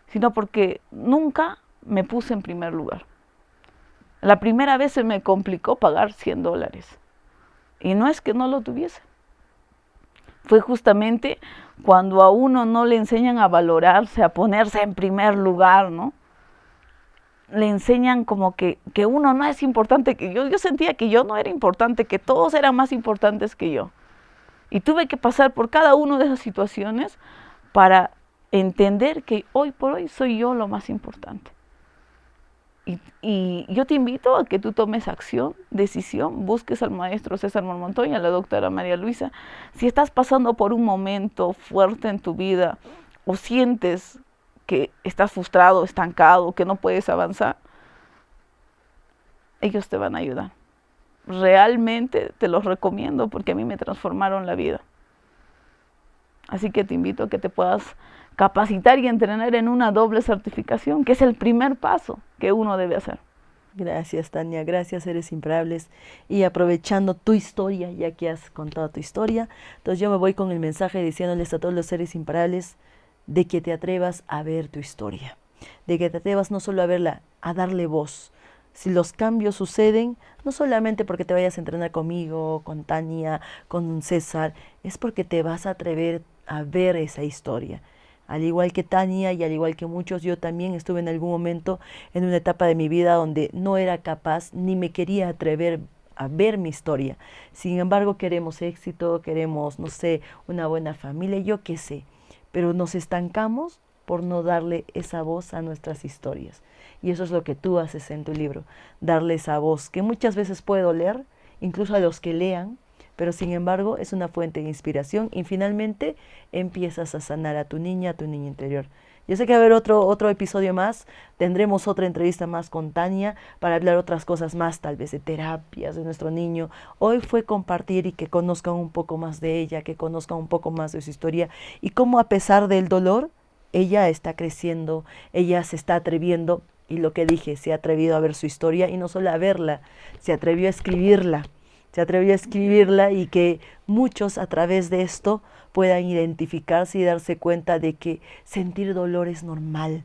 sino porque nunca me puse en primer lugar. La primera vez se me complicó pagar $100. Y no es que no lo tuviese. Fue justamente cuando a uno no le enseñan a valorarse, a ponerse en primer lugar, ¿no? Le enseñan como que uno no es importante, que yo sentía que yo no era importante, que todos eran más importantes que yo. Y tuve que pasar por cada una de esas situaciones para entender que hoy por hoy soy yo lo más importante. Y yo te invito a que tú tomes acción, decisión, busques al maestro César Marmontoya, a la doctora María Luisa. Si estás pasando por un momento fuerte en tu vida o sientes que estás frustrado, estancado, que no puedes avanzar, ellos te van a ayudar. Realmente te los recomiendo porque a mí me transformaron la vida. Así que te invito a que te puedas capacitar y entrenar en una doble certificación, que es el primer paso que uno debe hacer. Gracias, Tania. Gracias, Seres Imparables. Y aprovechando tu historia, ya que has contado tu historia, entonces yo me voy con el mensaje diciéndoles a todos los seres imparables de que te atrevas a ver tu historia, de que te atrevas no solo a verla, a darle voz. Si los cambios suceden, no solamente porque te vayas a entrenar conmigo, con Tania, con César, es porque te vas a atrever a ver esa historia. Al igual que Tania y al igual que muchos, yo también estuve en algún momento en una etapa de mi vida donde no era capaz ni me quería atrever a ver mi historia. Sin embargo, queremos éxito, queremos, no sé, una buena familia, yo qué sé. Pero nos estancamos por no darle esa voz a nuestras historias. Y eso es lo que tú haces en tu libro, darle esa voz que muchas veces puede doler, incluso a los que lean, pero sin embargo es una fuente de inspiración y finalmente empiezas a sanar a tu niña interior. Yo sé que va a haber otro episodio más, tendremos otra entrevista más con Tania para hablar otras cosas más, tal vez de terapias de nuestro niño. Hoy fue compartir y que conozcan un poco más de ella, que conozcan un poco más de su historia y cómo a pesar del dolor, ella está creciendo, ella se está atreviendo y lo que dije, se ha atrevido a ver su historia y no solo a verla, se atrevió a escribirla. Se atrevió a escribirla y que muchos a través de esto puedan identificarse y darse cuenta de que sentir dolor es normal.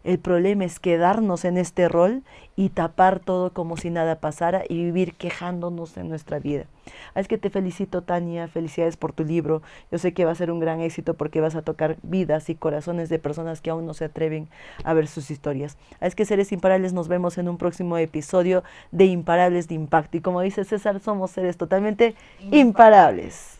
El problema es quedarnos en este rol y tapar todo como si nada pasara y vivir quejándonos en nuestra vida. Es que te felicito, Tania, felicidades por tu libro. Yo sé que va a ser un gran éxito porque vas a tocar vidas y corazones de personas que aún no se atreven a ver sus historias. Es que Seres Imparables, nos vemos en un próximo episodio de Imparables de Impacto. Y como dice César, somos seres totalmente imparables.